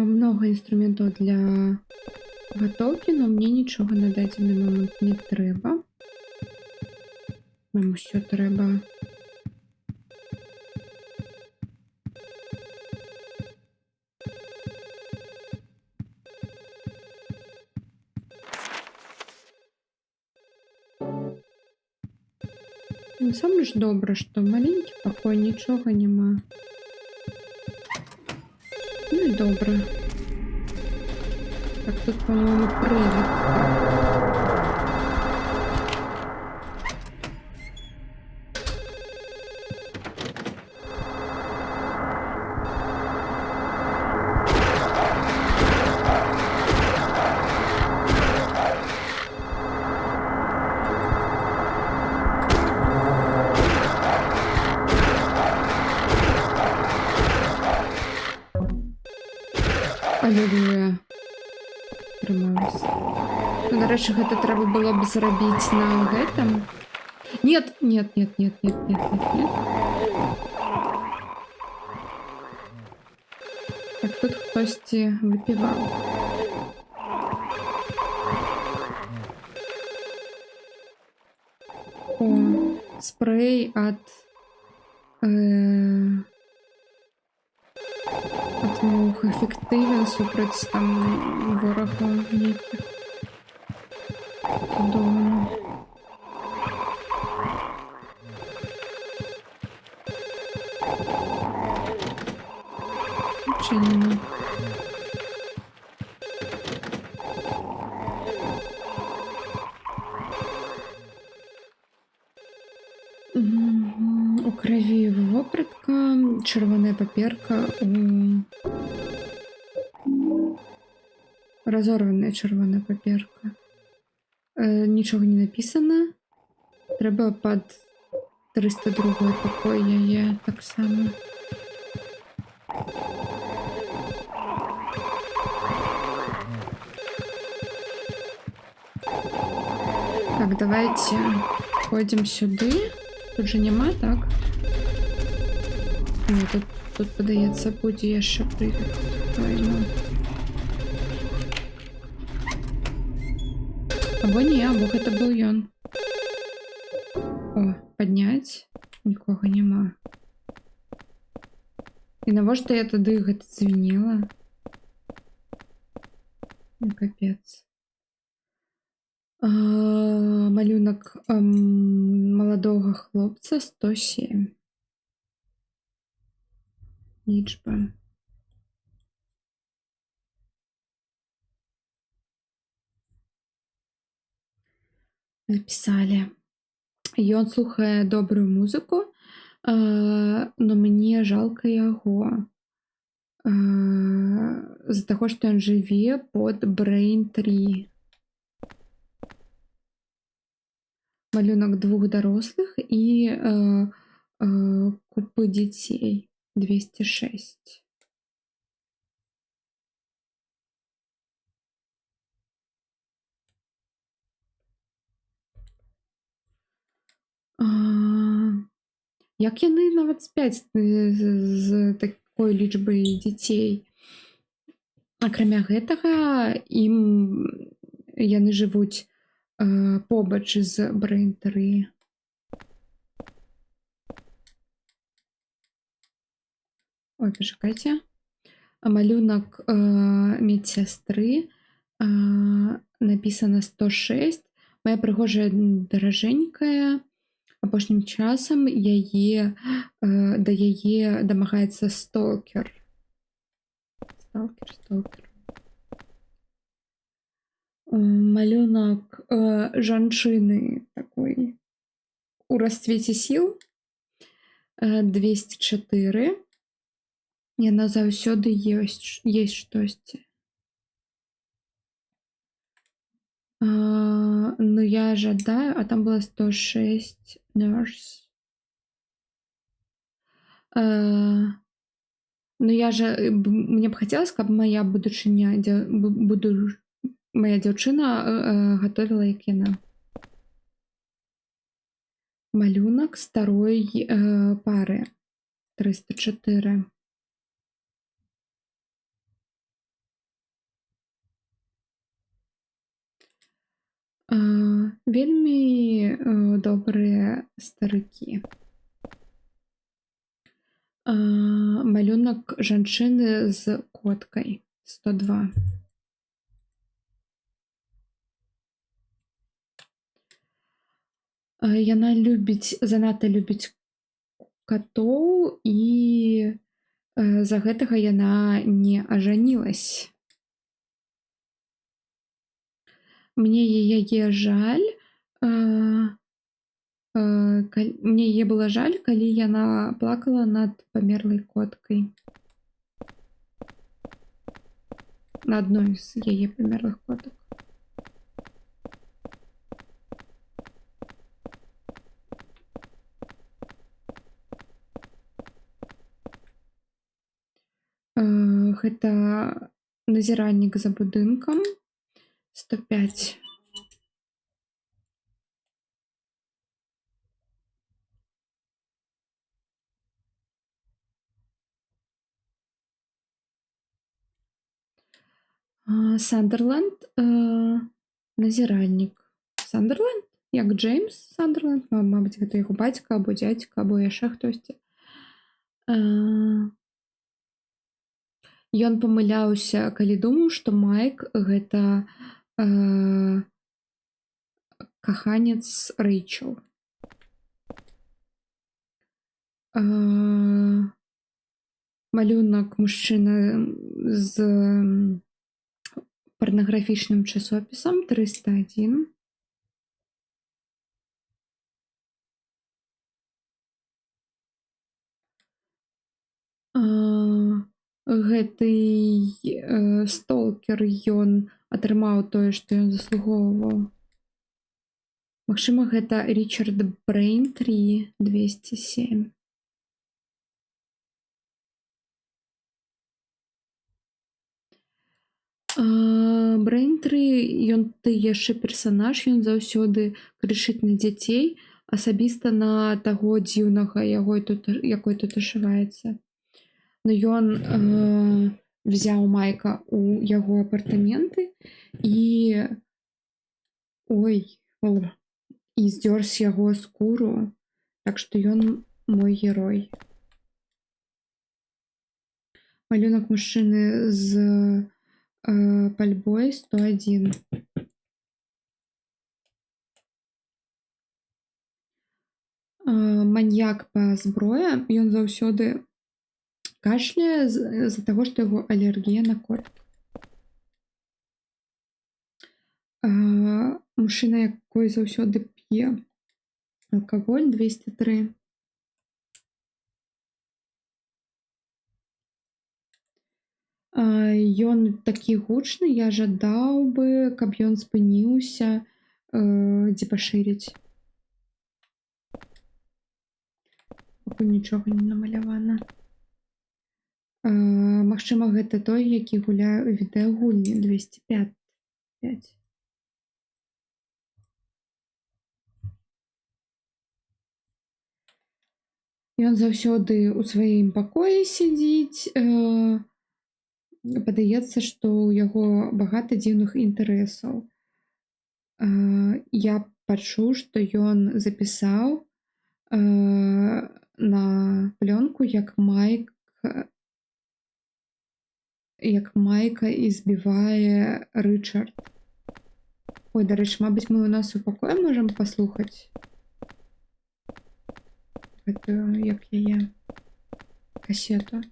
A: Много інструментаў для гатоўкі, но мне нічога на дадзены момант не трэба. Нам усё трэба. Насамрэч добра, што маленькі пакой, нічога няма. Ну і добра. Так, тут, по-моему, прылік. Алілуя. Трымаюся. Ну, нарэшце, гэта трэба было б зрабіць на гэтым. Нет, нет, нет, нет, нет, нет, нет, нет. Так, тут хтосьці выпіваў. О, спрэй ад... Ад мух эфектывен супраць там ворагаў нейкіх. Цудоўна. Чынна. У крыві вопратка, чырвоная паперка, разорваная чырвоная паперка. Нічога не напісана. Трэба пад 302 пакой яе таксама. Так, давайте ходим сюды. Тут же няма, так? Не, тут падаецца, будзе яшчэ прыгаць. Або не, або гэта быў ён. О, падняць. Нікога няма. І навошта я тады гэта звенела? Ну, капец. Малюнак маладога хлопца 107. лічба. Напісалі. Ён слухае добрую музыку, но мне жалка яго. З-за таго, што ён жыве под Braintree. Малюнак 2 дарослых і купы дзяцей. 206. Як яны нават спяць з такой лічбай дзяцей? Акрамя гэтага, яны жывуць побач з Braintree. Ой, пачакайце. Малюнак медсястры, напісана 106. Мая прыгожая даражэнькая. Апошнім часам да яе дамагаецца сталкер. Сталкер. Малюнак жанчыны такой у расцвеце сіл. 204. Яна заўсёды ёсць штосьці. Ну я жадаю, а там было 106 nurse. Ну мне б хацелася, каб моя будучыня, моя дзяўчына гатовіла як яна. Малюнак старой пары. 304. Вельмі добрыя старыкі. Малюнак жанчыны з коткай. 102. Яна занадта любіць катоў і з-за гэтага яна не ажанілася. Мне яе жаль. Мне яе было жаль, калі яна плакала над памерлай коткай. На адной з яе памерлых котак. Гэта назіраннік за будынкам. 105. Сандерленд, назіральнік. Сандерленд? Як Джеймс Сандерленд? Мабыць, гэта яго бацька, або дзядзька, або яшчэ хтосьці. Ён памыляўся, калі думаў, што Майк гэта каханец Рэйчел. Малюнак мужчына з парнаграфічным часопісам. 301. Гэты сталкер, ён атрымаў тое, што ён заслугоўваў. Магчыма, гэта Річард Braintree. 207. Braintree, ён ты яшчэ персанаж, ён заўсёды крычыць на дзяцей, асабіста на таго дзіўнага, якой тут ашываецца. Но ён взяў Майка у яго апартаменты і здёр з яго скуру, так што ён мой герой. Малюнак мужчыны з пальбой. 101. Маньяк па зброі, ён заўсёды, кашляе з-за таго, што яго алергія на кот. Мужчына, якой заўсёды п'е алкаголь, 203. Ён такі гучны, я жадаў бы, каб ён спыніўся, дзебашыріць. Пакуль нічога не намалявана. Магчыма, гэта той, які гуляе ў відэагульні, 205. Ён заўсёды ў сваім пакоі сядзіць. Падаецца, што ў яго багата дзіўных інтарэсаў. Я пачуў, што ён запісаў на плёнку, як Майка избивае Рычард. Ой, дарэчы, мабыць, мы ў нас у пакоі можам паслухаць гэтую, як яе, касету.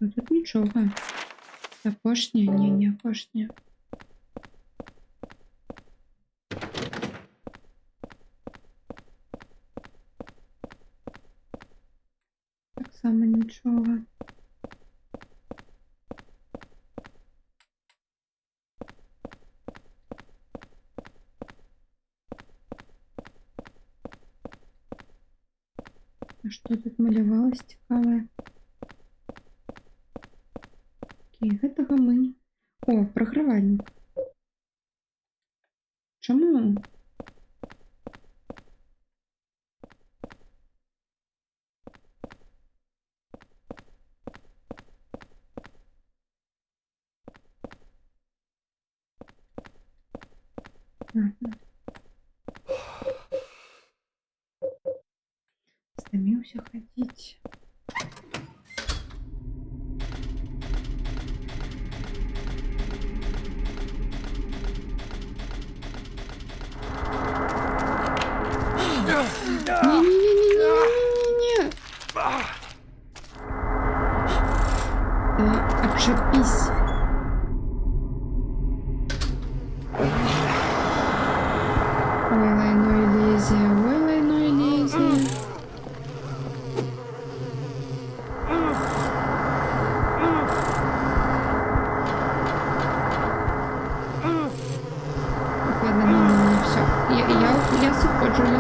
A: Ну, тут нічога. Апошняя? Не апошняя. Таксама нічога. А што тут малявалось цікавае? Гэтага мы... О, прагравальнік. Чаму? Ладно. Стаміўся хадзіць. Не-не-не-не-не-не-не-не. Да, отшепись. Ой, лайной лезе, ой, лайной лезе. Ладно, не, все. Я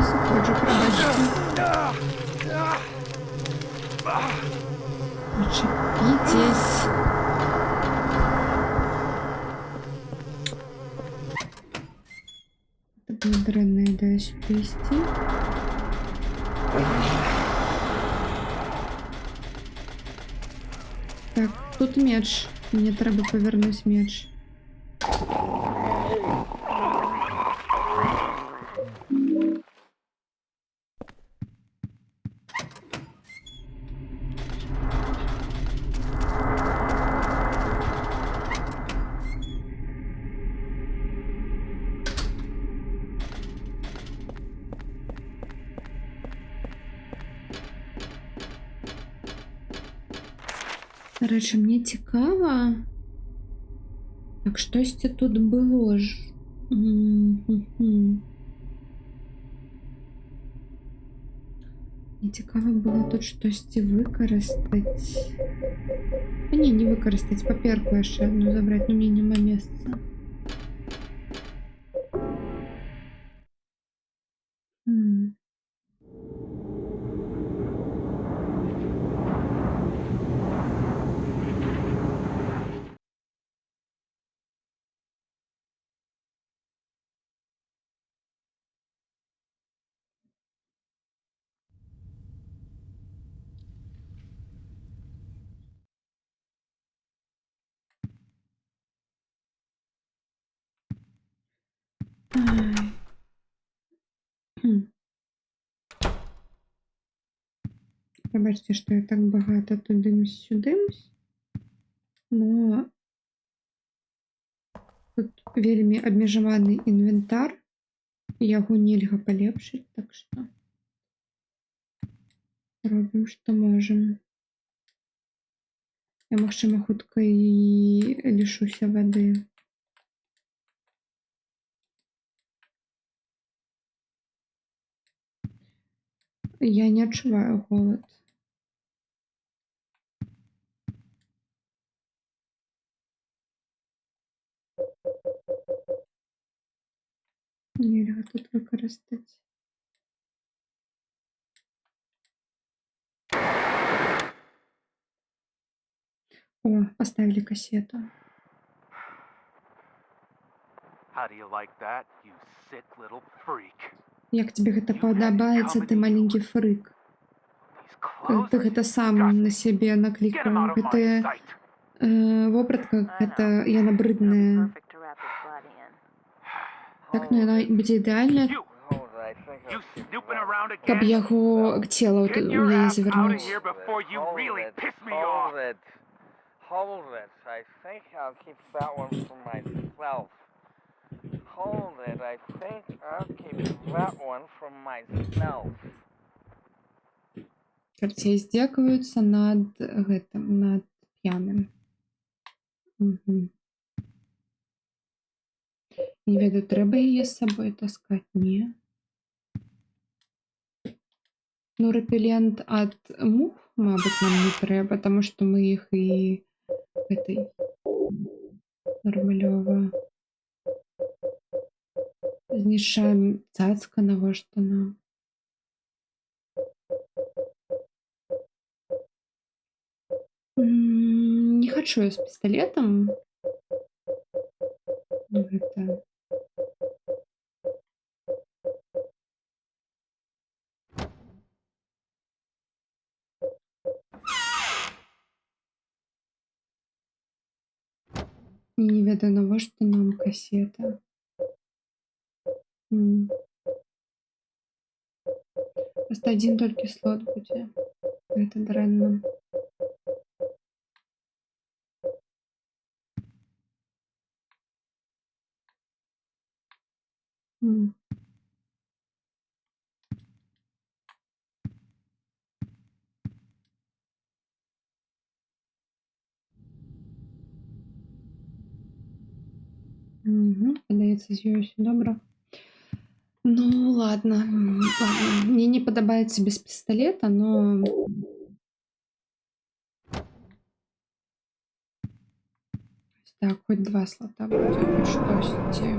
A: суходжу, пробачте. Отшепитесь. Это было дрянная идея сюда. Так, тут меч. Мне треба повернуть меч. Раньше мне цікаво. Так, штосьці тут было ж. Мне цікаво было тут штосьці выкарыстаць. А не выкарыстаць, паперку яшчэ одну забраць, но мне няма месца. Пробачте, что я так багато тудымсь-сюдымсь, но тут вельмі абмежаваны інвентар, яго нельга палепшыць, так што Робім, што можам. Я, магчыма, хутка і лішуся вады. Я не адчуваю голад. Нельга тут выкарыстаць. О, поставілі касету.
F: How do you like that, you sick little freak?
A: Як тебе гэта падабаецца, ты маленькі фрык?
F: These clothes
A: Ты
F: are
A: гэта сам
F: disgusting.
A: на сябе
F: Get 'em
A: наклікаў.
F: out of my
A: Гэта
F: sight.
A: вопратка, гэта яна брудная.
G: Perfect to wrap his body in.
A: Так, ну яна будзе ідэальная,
F: You, you snooping around
A: каб
F: again?
A: яго цела
F: Get
A: ў
F: your
A: яе
F: ass out of
A: завярнуць.
F: here before you really piss me
H: Hold
F: off.
H: it. Hold it. I think I'll keep that one for myself. Hold it. I think I'll keep that one for myself.
A: Карцей здзекаваюцца над гэтым, над п'яным. Не ведаю, трэба яе з сабой таскаць, не? Ну, рэпелент ад мух, мабыць, нам не трэба, таму што мы іх і гэтай нармалёва знішчаем. Цацка навошта нам? Не хачу я з пісталетам. Гэта... Не ведаю, навошта нам касета. Проста адзін толькі слот будзе. Гэта дрэнна. Падаецца, з ёй усё добра. Ну, ладно. Мне не падабаецца без пісталета, но... Так, хоць 2 слота будзе, хоць штосьці.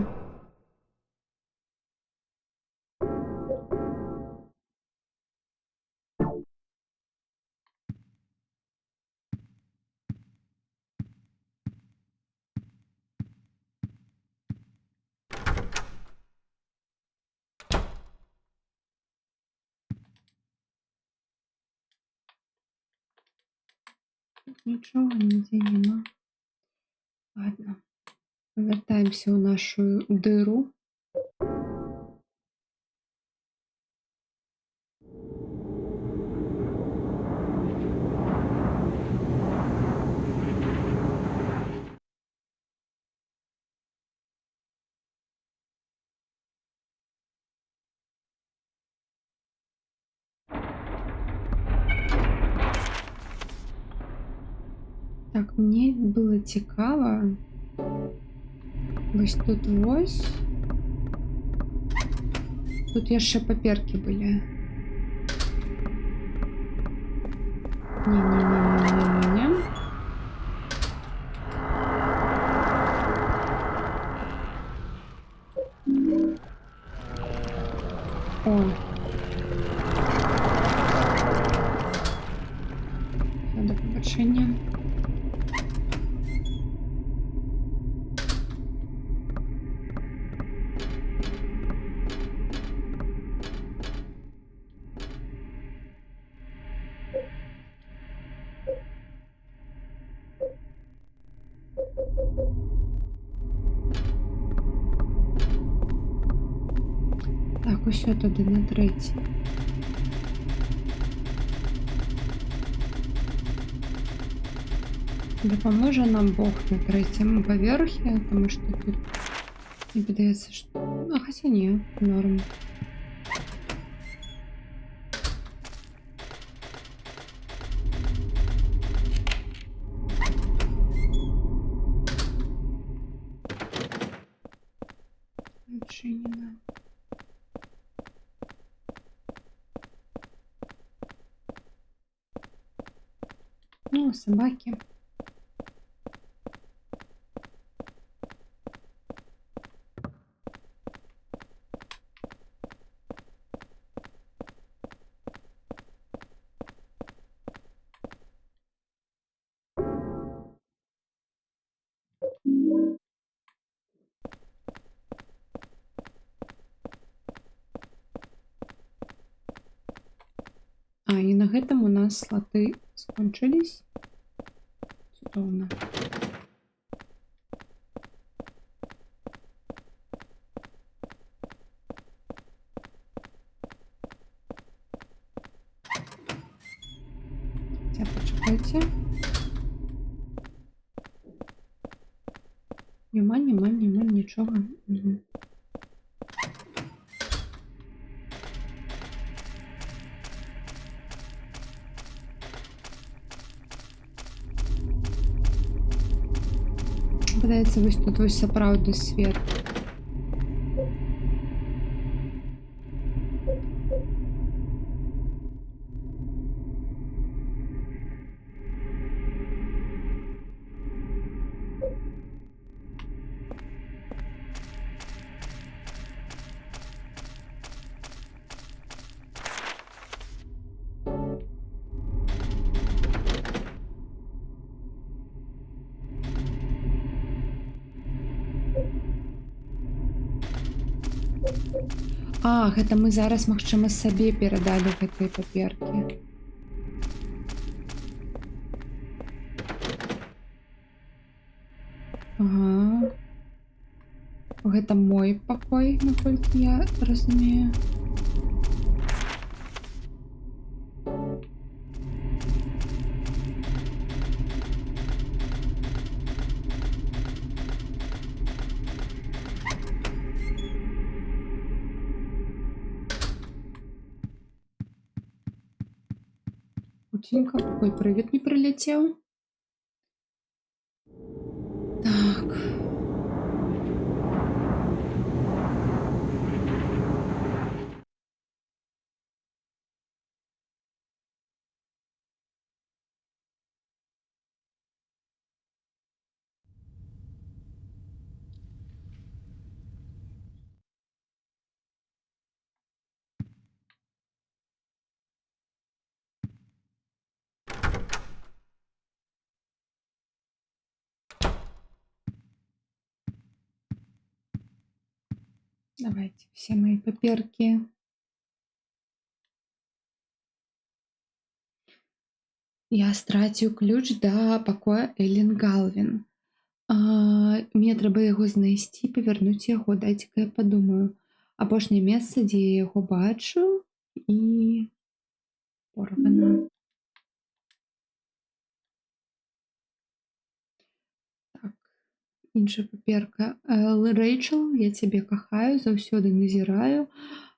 A: Нічога нідзе няма. Ладно. Вяртаемся ў нашу дыру. Так, мне было цікава. Вось тут вось. Тут яшчэ паперкі былі. Не-не-не-не-не-не. О. До побачення. Так, усё туди на 3. Дапаможе нам Бог на 3-му паверхі, тому що тут мені здається, що... А, хоча ні, норм. зачинена. Ну, собаки. А, і на гэтым у нас слоты скончылись. Цудоўна. Хаця, пачакайце. Няма нічога. Мгм. Падаецца, вось тут вось сапраўдны свет. А, гэта мы зараз, магчыма, сабе перадалі гэтыя паперкі. Ага. Гэта мой пакой, наколькі я разумею. Хутенька, ой, прывід не прылецеў. Так. Давайте все мои паперки. Я страціў ключ да пакоя Эллен Галвін. Мне трэба яго знайсці, павярнуць яго, дайце-ка я падумаю. Апошняе месца, дзе я яго бачу, і порвана. Так, іншая паперка. Рэйчел, я цябе кахаю, заўсёды назіраю,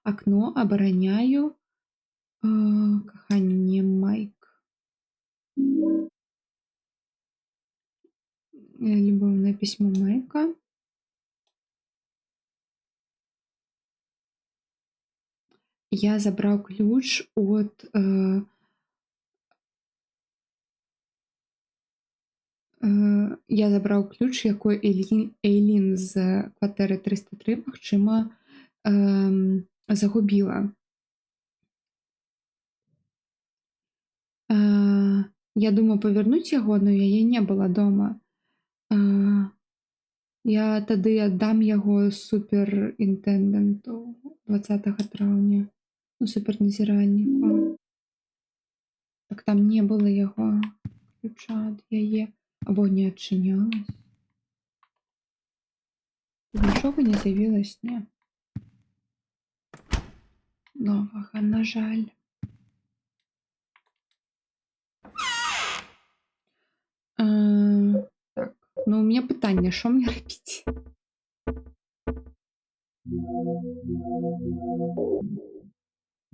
A: акно абараняю. Каханне, Майк. Любовное письмо Майка. Я забраў ключ от я забраў ключ, якой Эйлін з кватэры 303, магчыма, загубіла. Я думаю павярнуць яго, но яе не было дома. Я тады аддам яго суперінтэндэнту 20 траўня, ну, суперназіральніку. Так там не было яго ключа ад яе, або не адчынялась. Нічога не з'явілась, не. Новага, на жаль. Так, ну, у меня пытанне, што мне рабіць?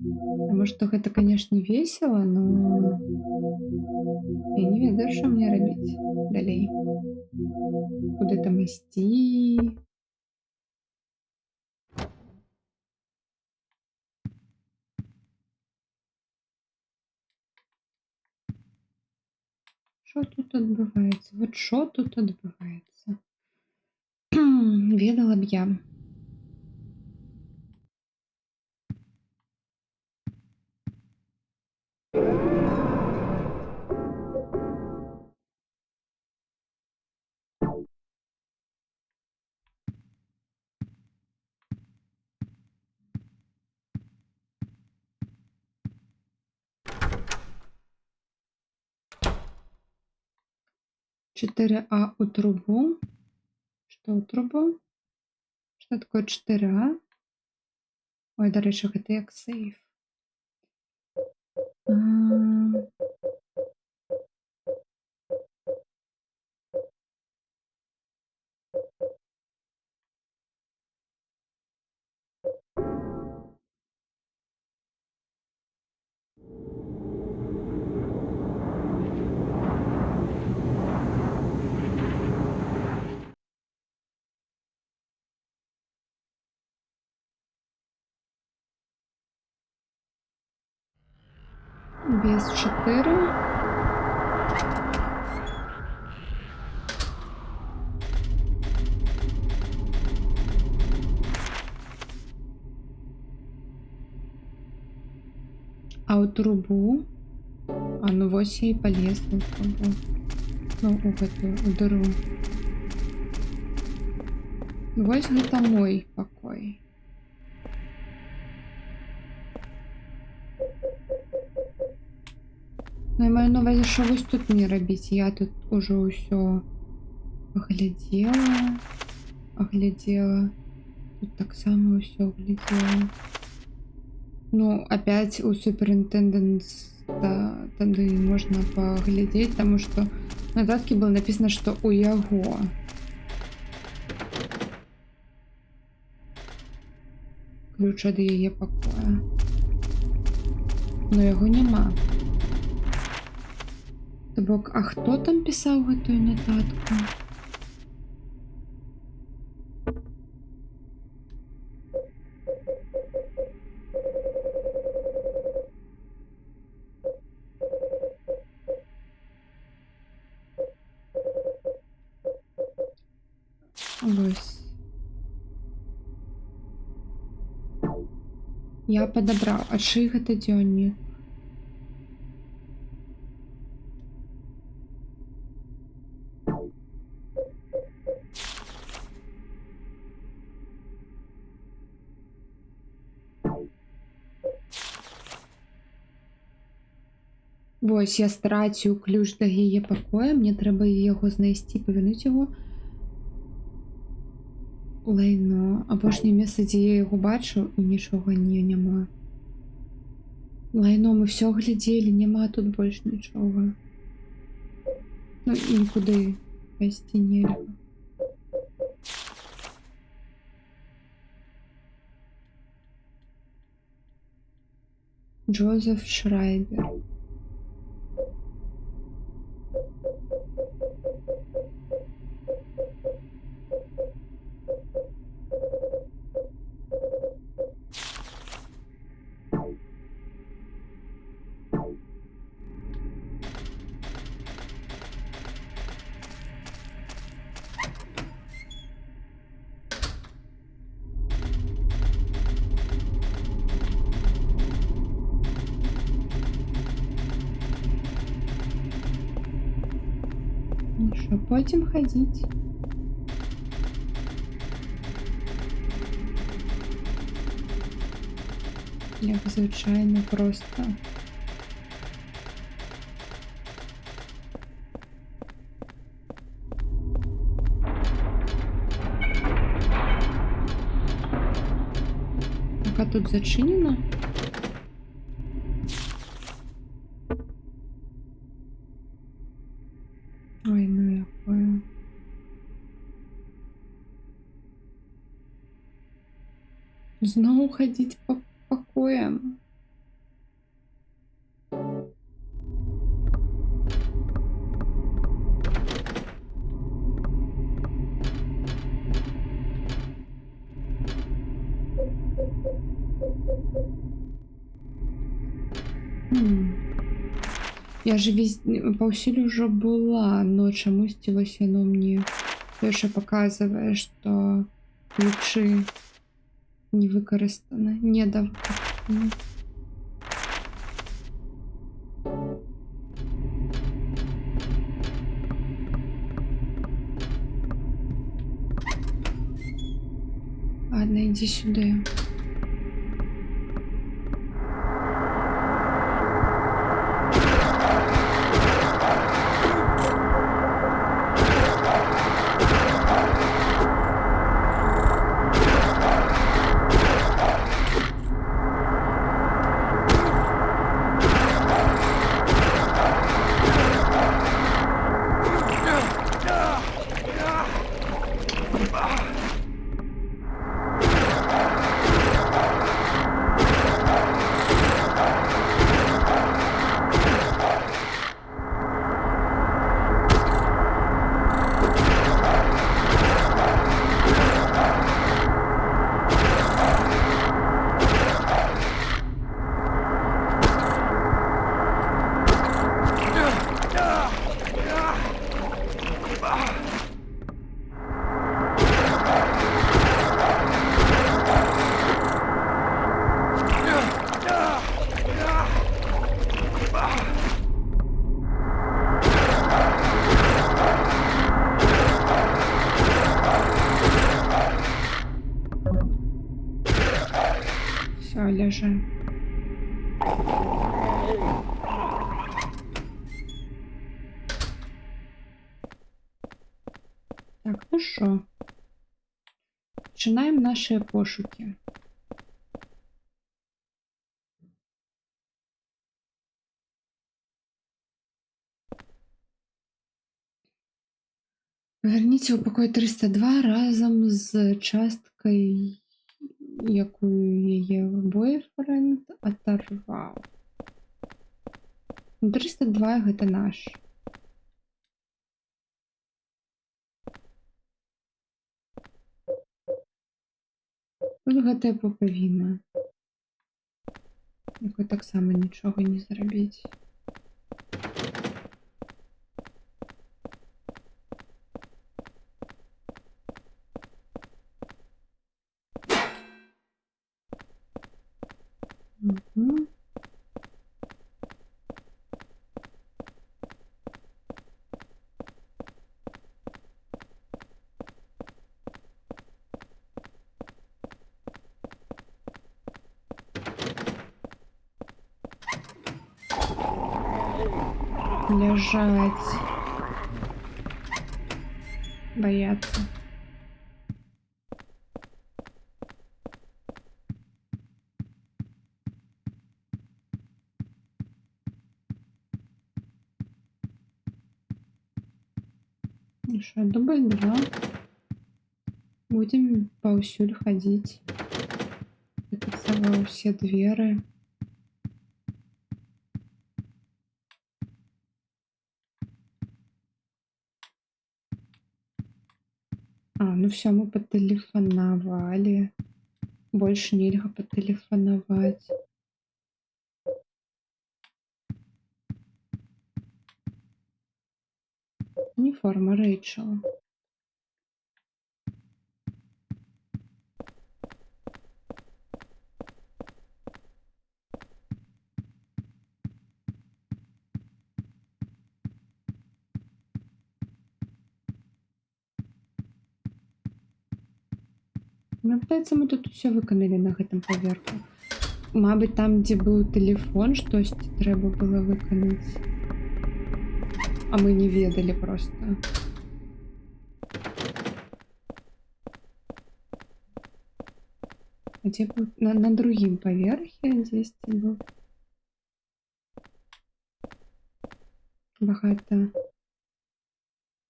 A: Таму што гэта, канешне, весела, но я не ведаю, што мне рабіць далей. Куды там ісці? Що тут відбувається? От що тут відбувається? Ведала б я. Четыре А у трубу. Что у трубу? Что такое 4А? Ой, до речі, гэта як сейф. А, без 4. А у трубу? А, ну вось я і полезла у трубу. Ну, у гэтую, у дыру. Вось гэта мой пакой. Ну, я маю на увазі, що вось тут мне рабіць? Я тут уже ўсё оглядела. Тут таксама ўсё глядела. Ну, опять у суперінтэндэнта тады можна паглядзець, таму што на даткі было написано, што у яго. Ключ ад яе пакоя. Но яго няма. То бок, а хто там пісаў гэтую нататку? Вось. Я падабраў. А чый гэта дзённік? Вось, я страціў ключ да яе пакоя, мне трэба яго знайсці, павярнуць яго. Лайно. Апошняе месца, дзе я яго бачу, і нічога няма. Лайно, мы все глядзелі, няма тут больш нічога. Ну, і нікуди пайсці нельга. Джозеф Шрайбер. Ну що, потім ходіть. Як звичайно, просто. Пока тут зачинено. Ой, ну якое. Знову ходить по покоям. Я ж паўсюль ужо была, но чамусьці вось яно мне яшчэ паказвае, што ключы не выкарыстаны, недавыкарыстаны. Ладно, ідзі сюды. Все, ляжи. Так, ну що? Починаємо наші пошуки. Верніться у покой 302 разом з часткою, яку її бойфренд оторвав. 302 гэта наш. Тут гэтая пупавіна, якой таксама нічога не зрабіць. Угу. Лежать. Бояться. Ну что, дубль 2. Будем паўсюль ходить. Зафиксовал все двери. Ну все, мы потелефоновали. Больше нельзя потелефоновать. Униформа Рэйчел. Мне падаецца, мы тут усё выканалі на гэтым паверху. Мабыць, там, дзе быў тэлефон, штосьці трэба было выканаць. А мы не ведалі просто. А дзе быў? На другім паверхе дзесьці быў. Багата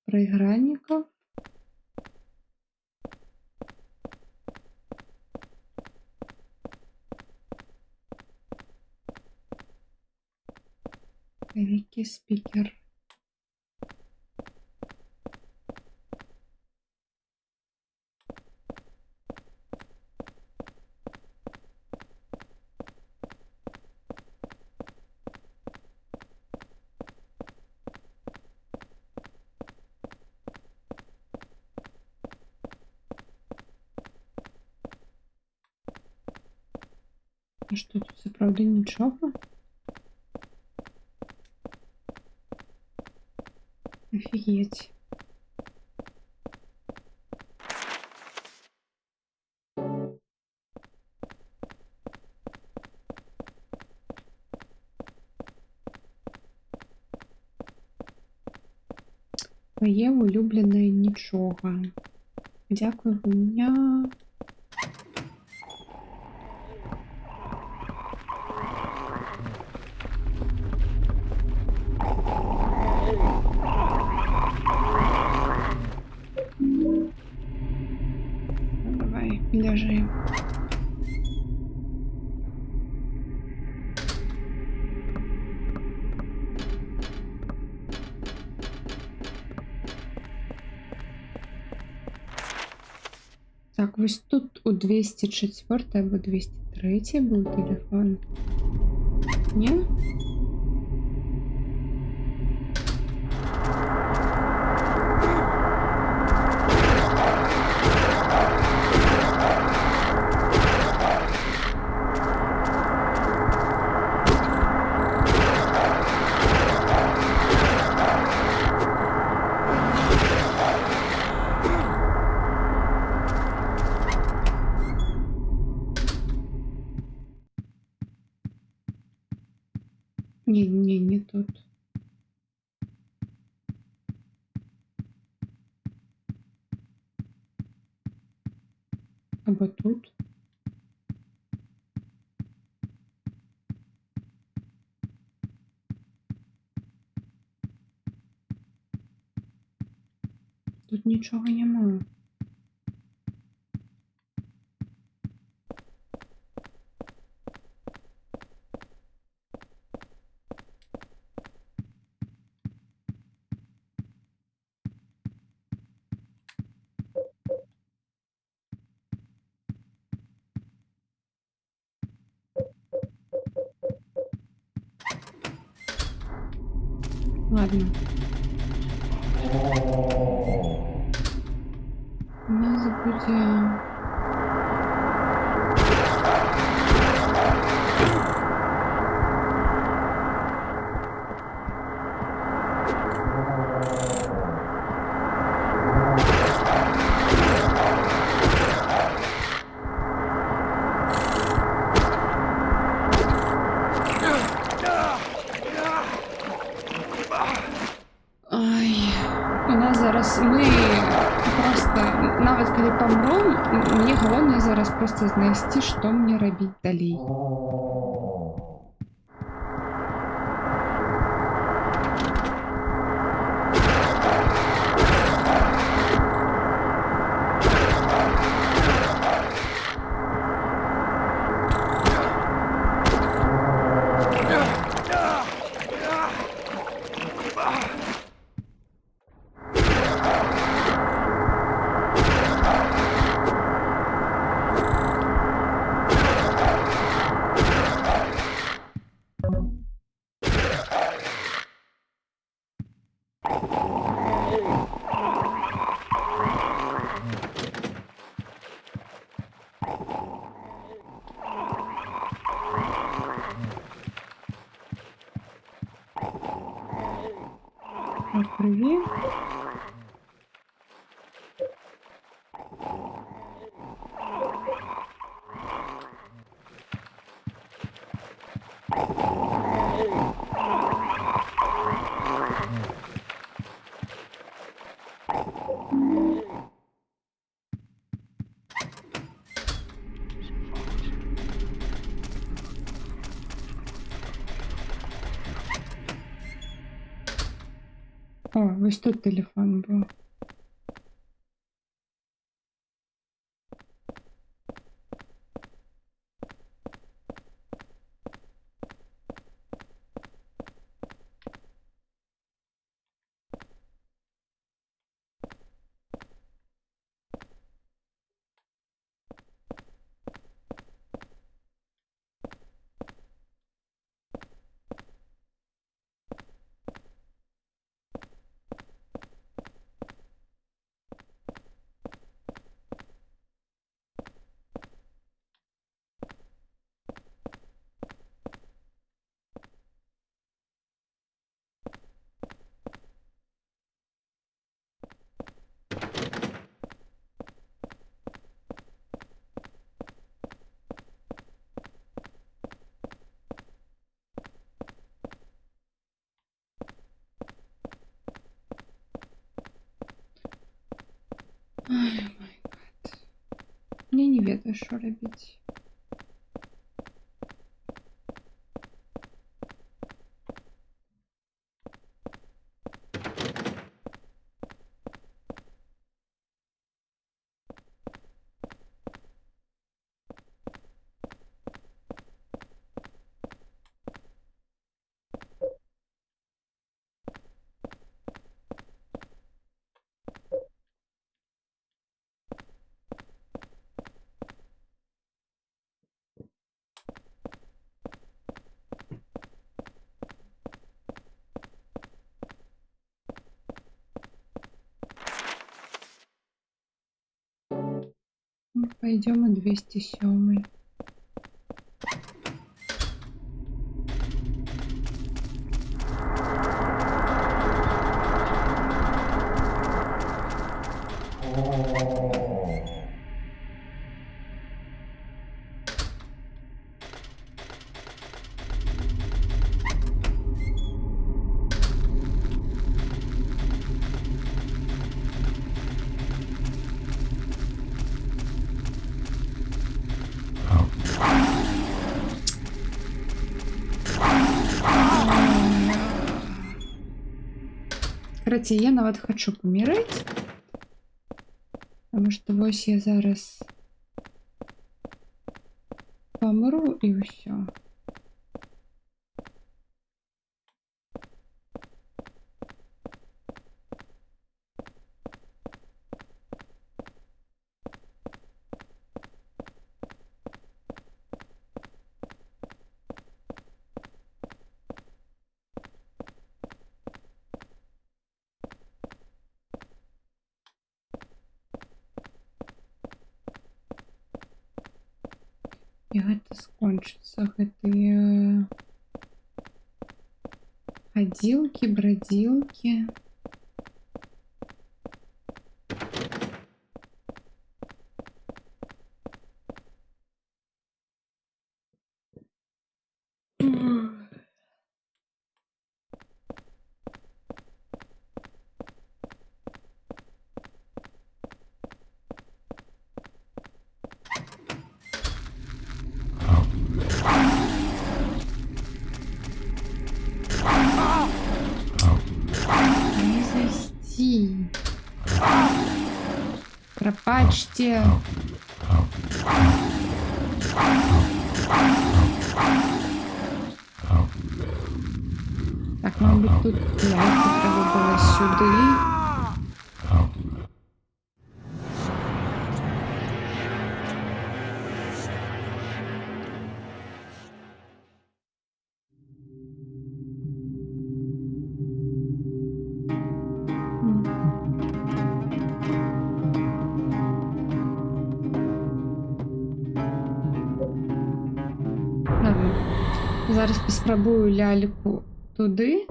A: прайграннікаў. Великий спикер. А що тут, це правда нічого? Офігеть. Твоє улюблене нічого. Дякую, Гуня. Ну, давай, ляжи. Так, ось тут у 204 або 203 був телефон. Ні? Ні, не тут. Або тут. Тут нічого немає. Ладно. У нас буде... Ай, у нас зараз ми просто, навіть коли помрем, мені головне зараз просто знайти, що мені робити далі. Так, привіт. О, ось тут телефон був. не ведаю, що робити. Пойдем и 207. Короче, я нават хочу помирать, потому что вось я зараз помру и все. І гэта скончыцца, гэтыя хадзілкі, брадзілкі. Не зайсти. Пропачьте. Так, мабуть, тут ляльку треба було сюди. Зараз поспробую ляльку туди.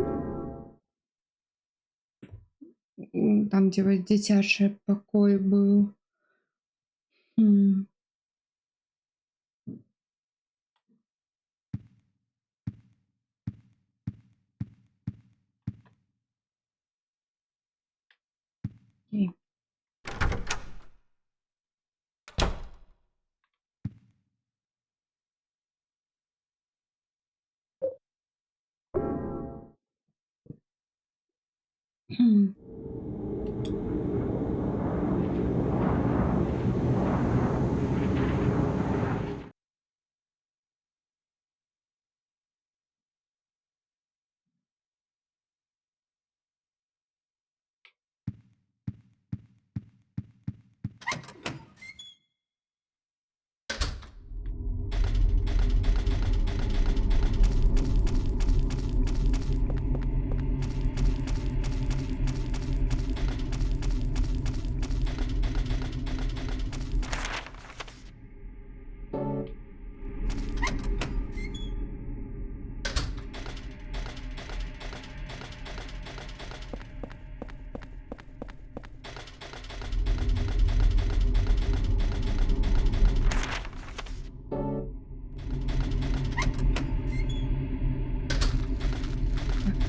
A: Там, де ось дитячий покой був. Окей.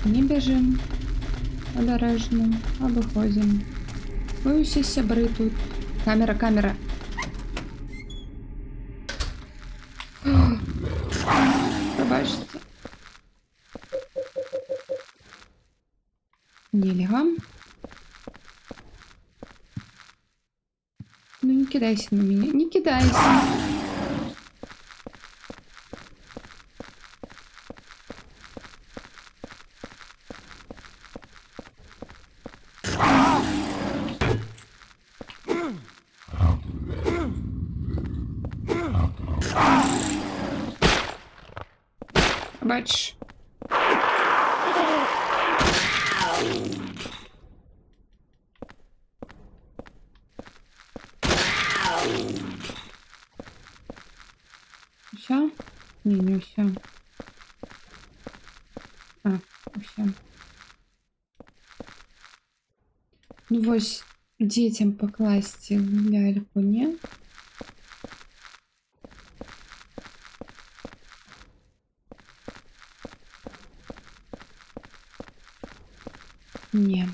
A: Не бежим обережно, а виходимо. Ви усі сябри тут. Камера, камера. Нельга. Ну не кидайся на меня, не кидайся. Бачиш? Все? Не все. А, все. Ну вось детям покласти ляльку, не? Не.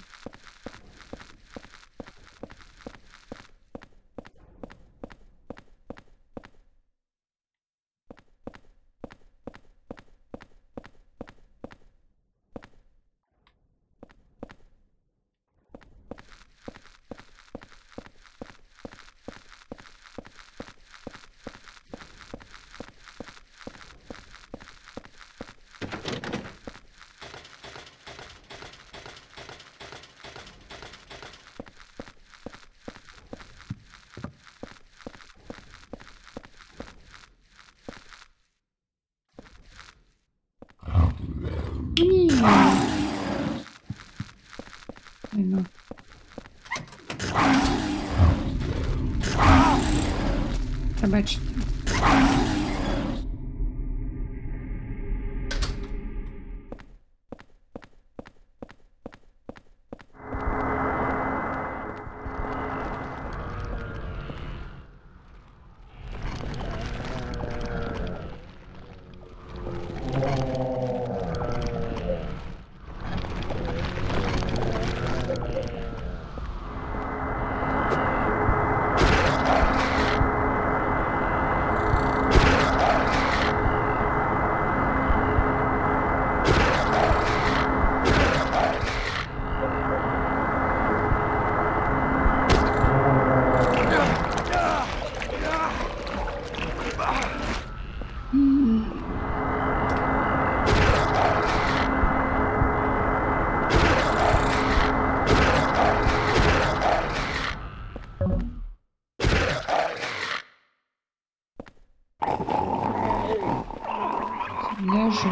A: Ні. Ай, ну. Пробачте. Ляжу.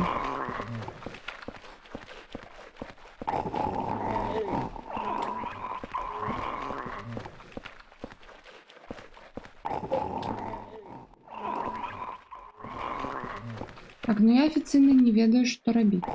A: Так, ну я офіційно не ведаю, що робити.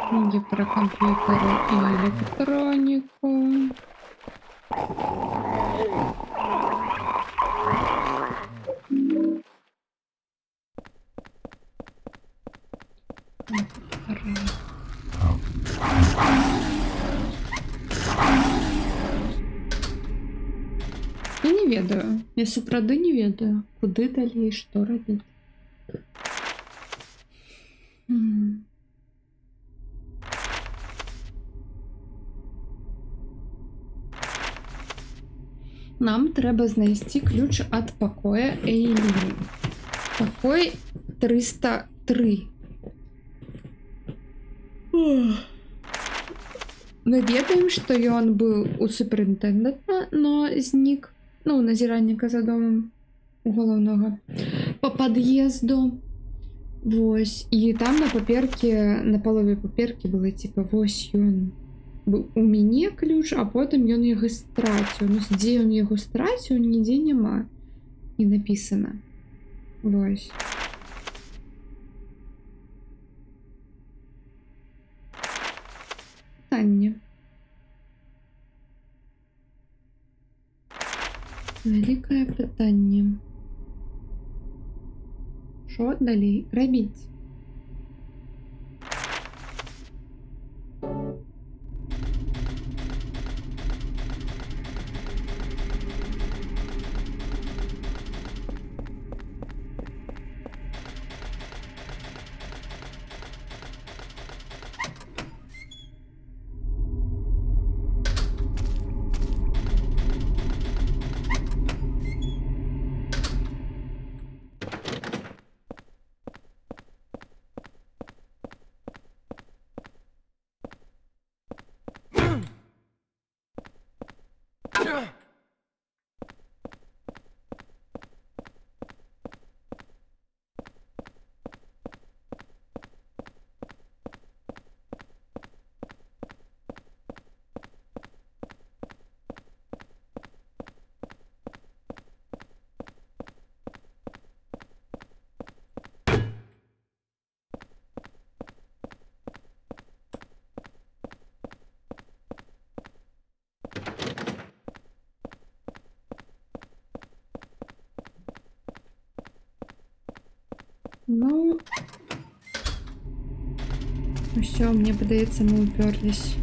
A: Книги про компьютеры и электронику. Я не ведаю. Я сапраўды не ведаю, куды далей, што рабіць. Нам трэба знайсці ключ ад пакоя Эйлін. Пакой 303. Мы ведаем, што ён быў у суперінтэндэнта, но знік, ну, назіранніка за домам у галоўнага, па пад'езду. Вось, і там на паперке, на палове паперкі было типа вось ён быў у мяне ключ, а потым ён яго страціў. Ну, дзе ён яго страціў, нідзе няма. Не напісана. Вось. пытанне. Вялікае пытанне. Што далей рабіць? Ну, все, мне падаецца, мы уперлись.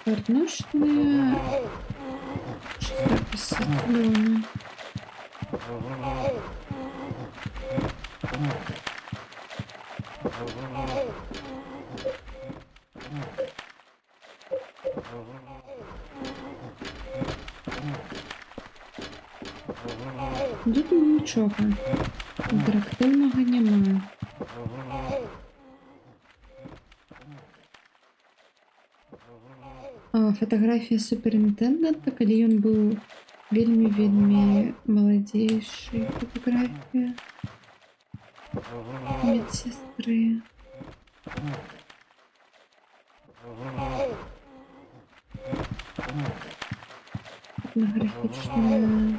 A: Порнушные записи дома. Тут нічого інтерактивного немає. Фотаграфія суперінтендента, калі ён быў вельмі маладзейшы. Фотаграфія медсестры. Этнографічная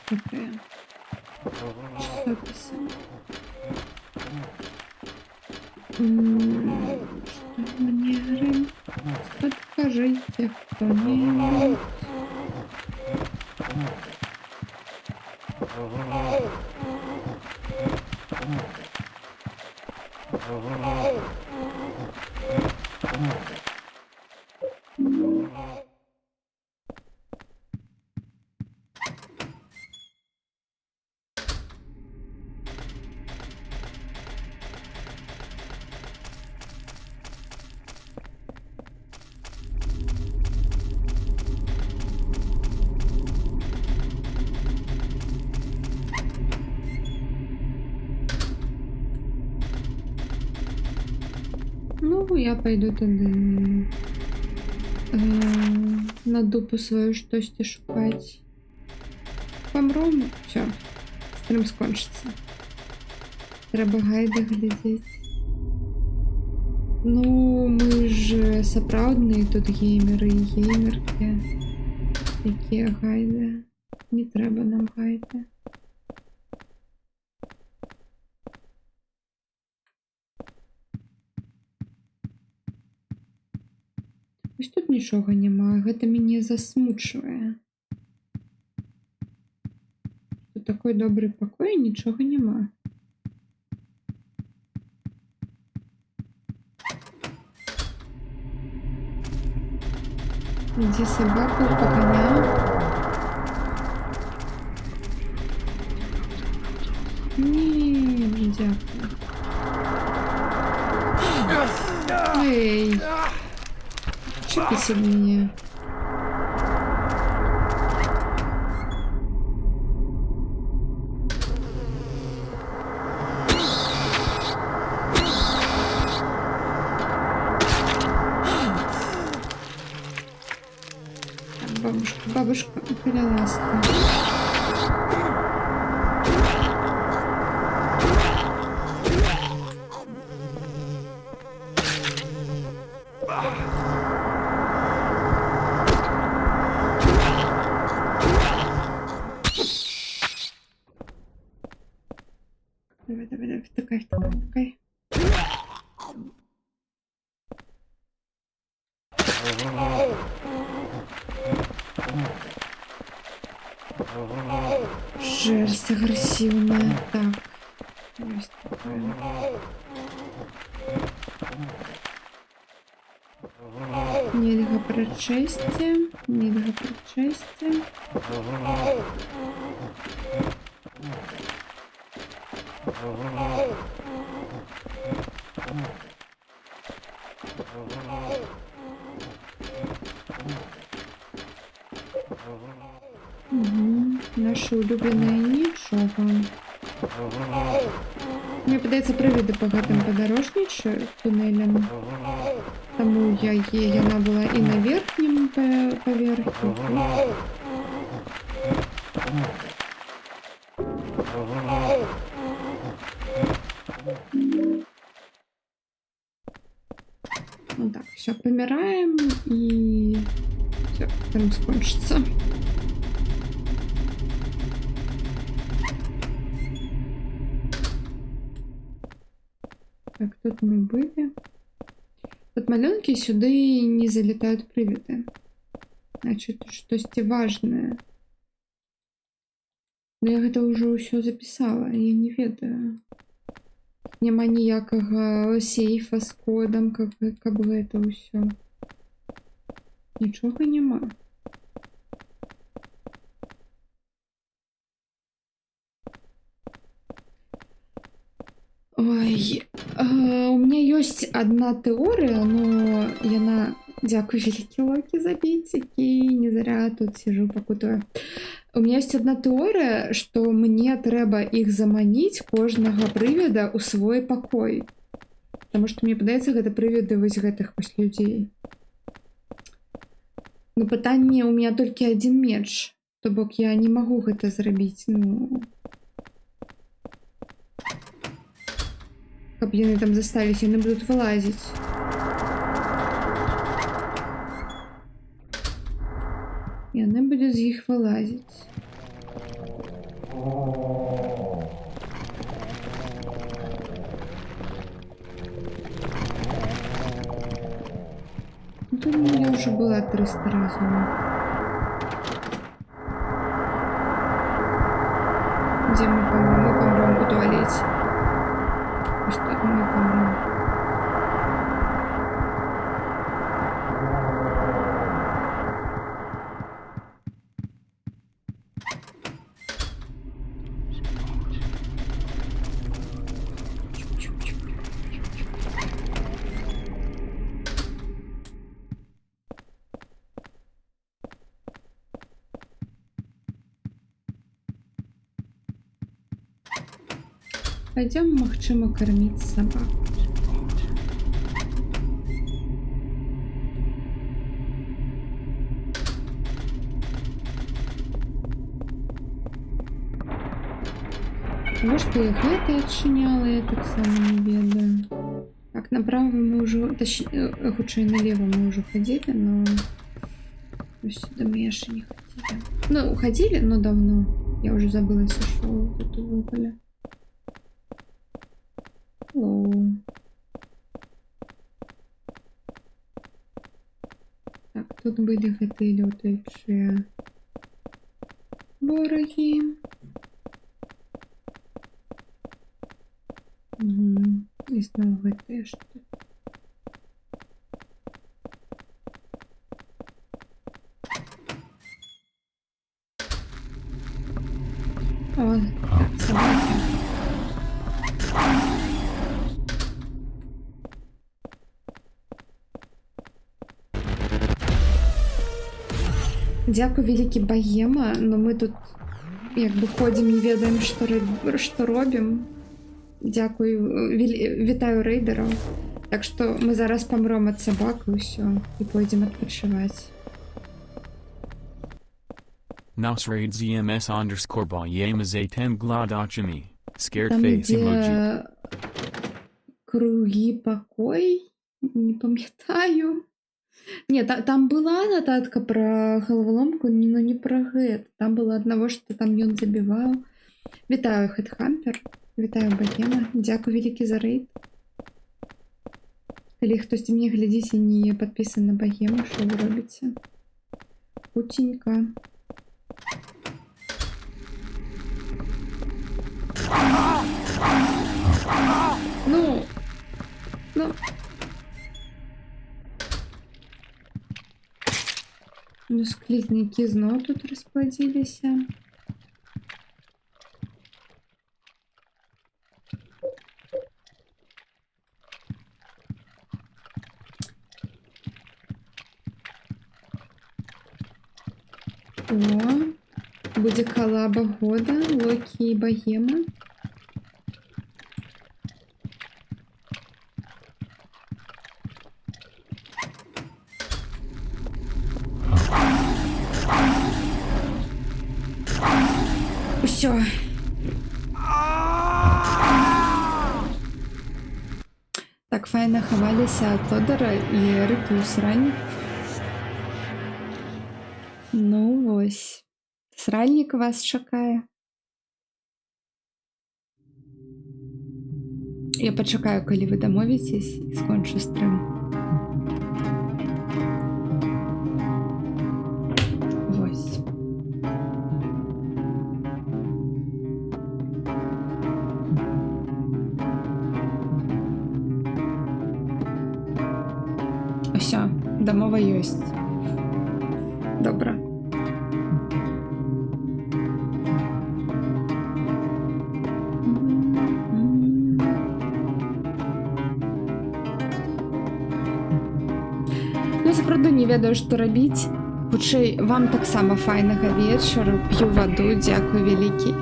A: такая часописи. Что мне говорит? Подскажите кто-нибудь. Ну, я пойду тады на дупу свою штосьці шукаць. Памру, все, стрим скончыцца. Трэба гайды глядзець. Ну, мы ж сапраўдныя тут геймеры і геймеркі. Якія гайды? Не трэба нам гайды. Ось тут нічога няма, гэта мяне засмучвае. Тут такой добры пакой, нічога няма. Ідзі сабаку паганяў. Дякую. Эй! Чіпіться від мене. Бабушка перелазка. Давай, втыкай. Шерсть агрессивная. Так. Есть такое. Нельга прочисти. Наши улюбленные нічого. Мне падаецца прывіды па гэтым падарожнічаю туннелям. Таму яна была і на верхнім паверху. Ну так, все, помираем и все, там скончится. Так, тут мы были. Вот маленькие сюда не залетают привиды. Значит, что-то важное. Но я это уже все записала, я не ведаю. Нема ніякага сейфа з кодом, каб гэта ўсё. Нічога няма. Ой, у меня есть одна теория, но яна... Дякую, великий Локи, за бітики, не зря тут сижу, покутую. У меня есть одна теория, что мне трэба их заманить кожнага прывіда ў свой покой. Потому что мне падаецца, гэта прывіды вось гэтых вось людзей. Но пытанне, у меня только один меч. То бок я не могу гэта зрабіць, ну... Каб яны там застались, яны будут вылазить. Яны будут з іх вылазить. Ну, тут я уже была 300 разів. Где мы помрем? Мы помрем в туалете. Пусть тут мы помрем. Пойдем, магчыма, кормить собак. Может, я их это отчиняла, я так само не ведаю. Так, направо мы уже, точнее, худшее налево мы уже ходили, но сюда мы еще не ходили. Ну, ходили, но давно. Я уже забыла, если шел в эту выпали. Так, тут были гэтыя лётаючыя вораги. І зноў гэтыя штукі. О, так, собаки. Дякую, великий Богема, но мы тут якби ходим, не ведаем, что робим. Дякую, вітаю рейдеров. Так что мы зараз помрем от собак и все, и пойдем отпочивать.
G: Naus raid ZMS underscore Bayema Z10 Glodachimi. Scared
A: Там,
G: face emoji.
A: где круги покой, не пам'ятаю. Ні, там була нотатка про головоломку, но не про гэта. Там было одного, что там ён забивал. Вітаю, Хедхампер. Вітаю, Богема. Дякую, великий за рейд. Калі хтось мне глядзіць і не подписан на Богему, що ви робіце? Путенька. Ну. Ну, склізняки знову тут розплодилися. О, буде колаба года, Локі і Богема. Усё. Так файно хаваліся ад Тодора і Эрыкі ў срань. Ну вось. Сральнік вас чакае. Я пачакаю, калі вы дамовіцесь, і скончу стрым. Вось. Усё, дамова ёсць. Добра. Ну, я сапраўды не ведаю, што рабіць. Хутчэй, вам таксама файнага вечару. П'ю ваду, дзякуй вялікі.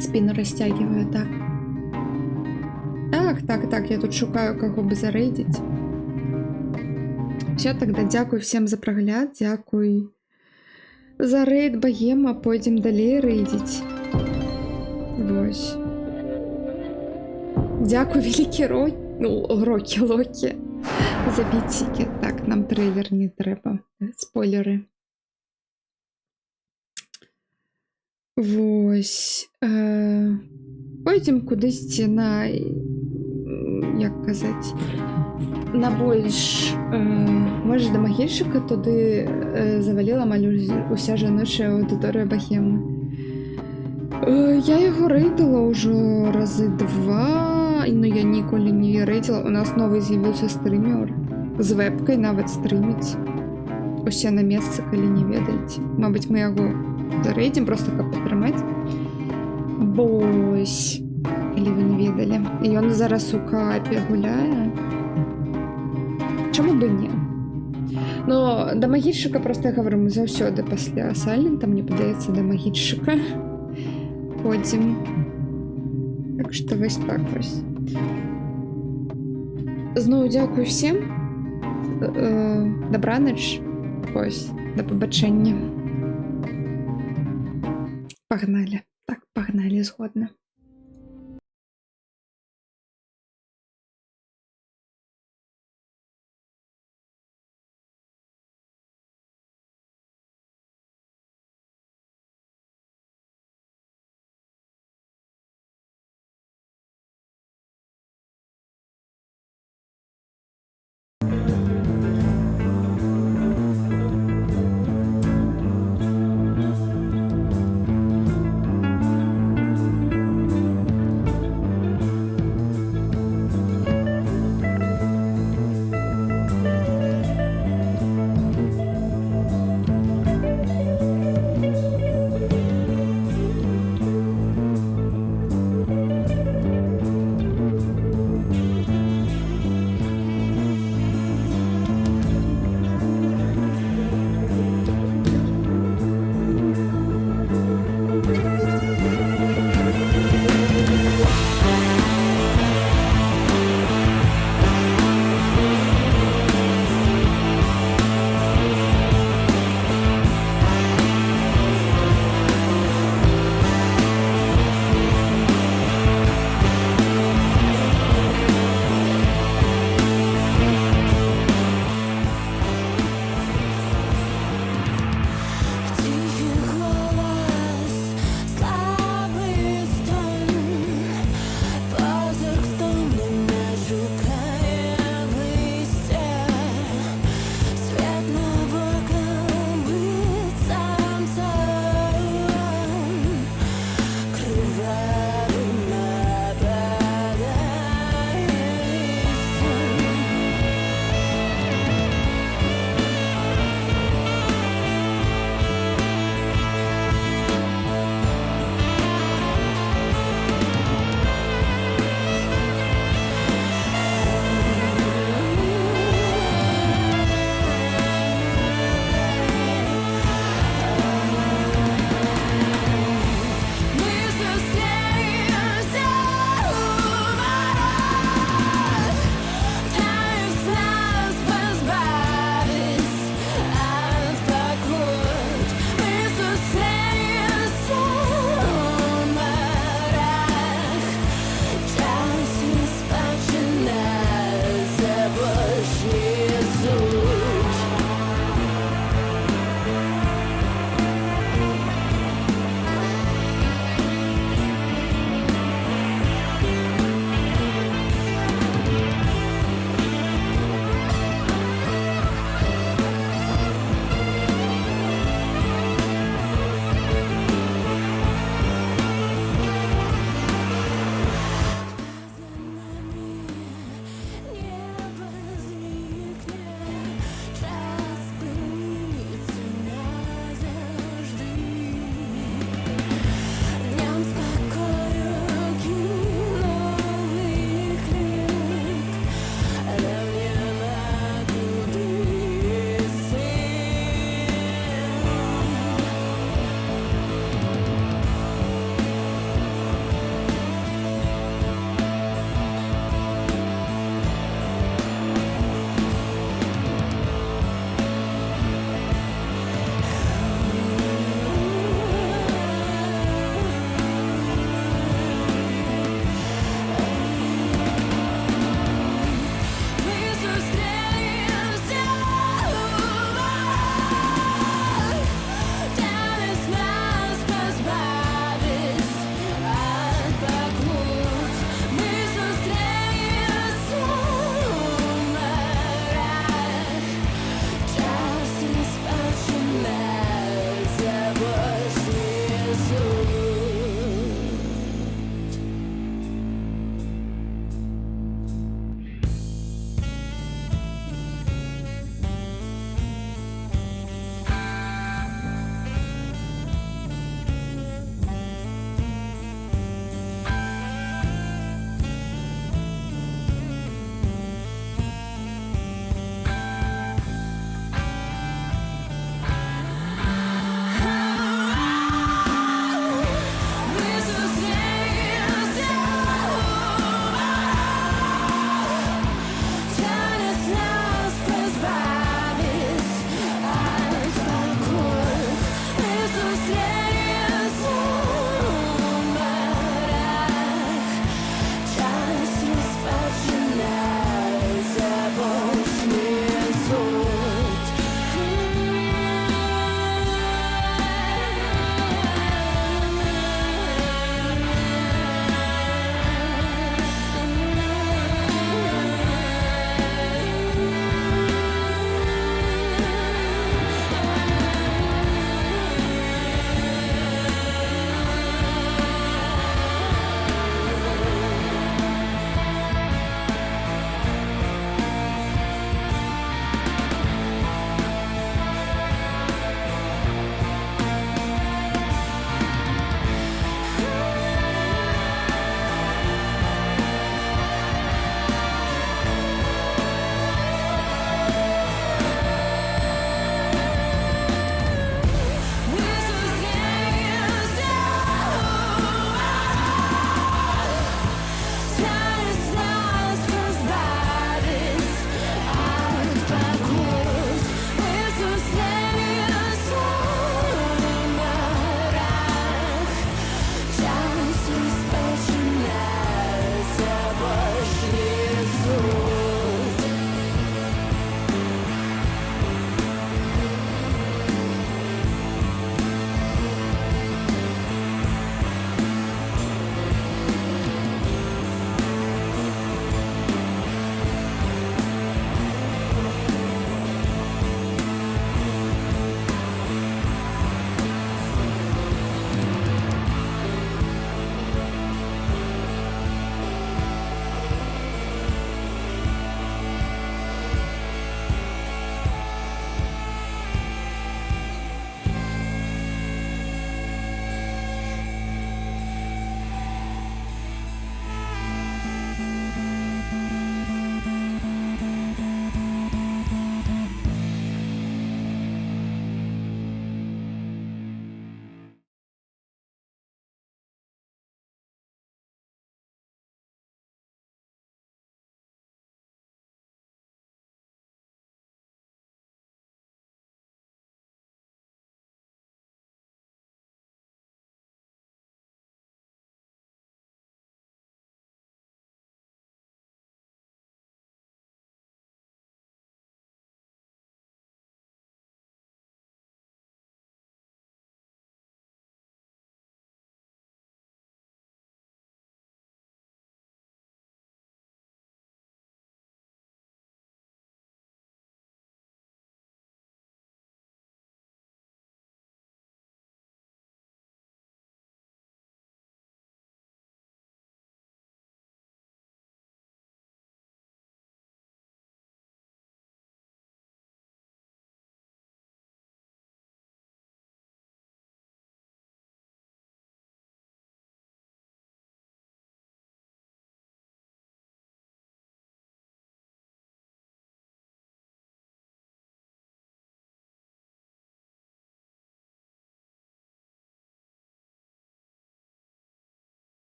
A: Спину растягиваю, так. Так, я тут шукаю, кого бы зарейдить. Все, тогда дякую всем за прогляд, дякуй за рейд Богема, пойдем далее рейдить. Вось. Дякую, великий Локі, за бітики. Так, нам трейлер не треба. Спойлеры. Вось. Пойдем кудысьці на, як казаць, на больш, можа, да магільшчыка, туды заваліла амаль уся жаночая аўдыторыя Богемы. Я яго рэйдала ўжо разы 2, но я ніколі не рэйдзіла. У нас новы з'явіўся стрымер. З вэбкай нават стрыміць. Усе на месцы, калі не ведаеце. Мабыць, мы яго зарэйдзім, просто каб падтрымаць. Вось, калі вы не ведалі. Ён зараз у каапе гуляе. Чаму бы не? Но да магільшчыка, просто я гавару, мы заўсёды пасля Сайлента, мне падаецца, да магільшчыка ходзім. Так што вось так вось. Зноў дзякую всем. Дабранач. Вось, да пабачэння. Пагнали. Так, пагнали, згодна.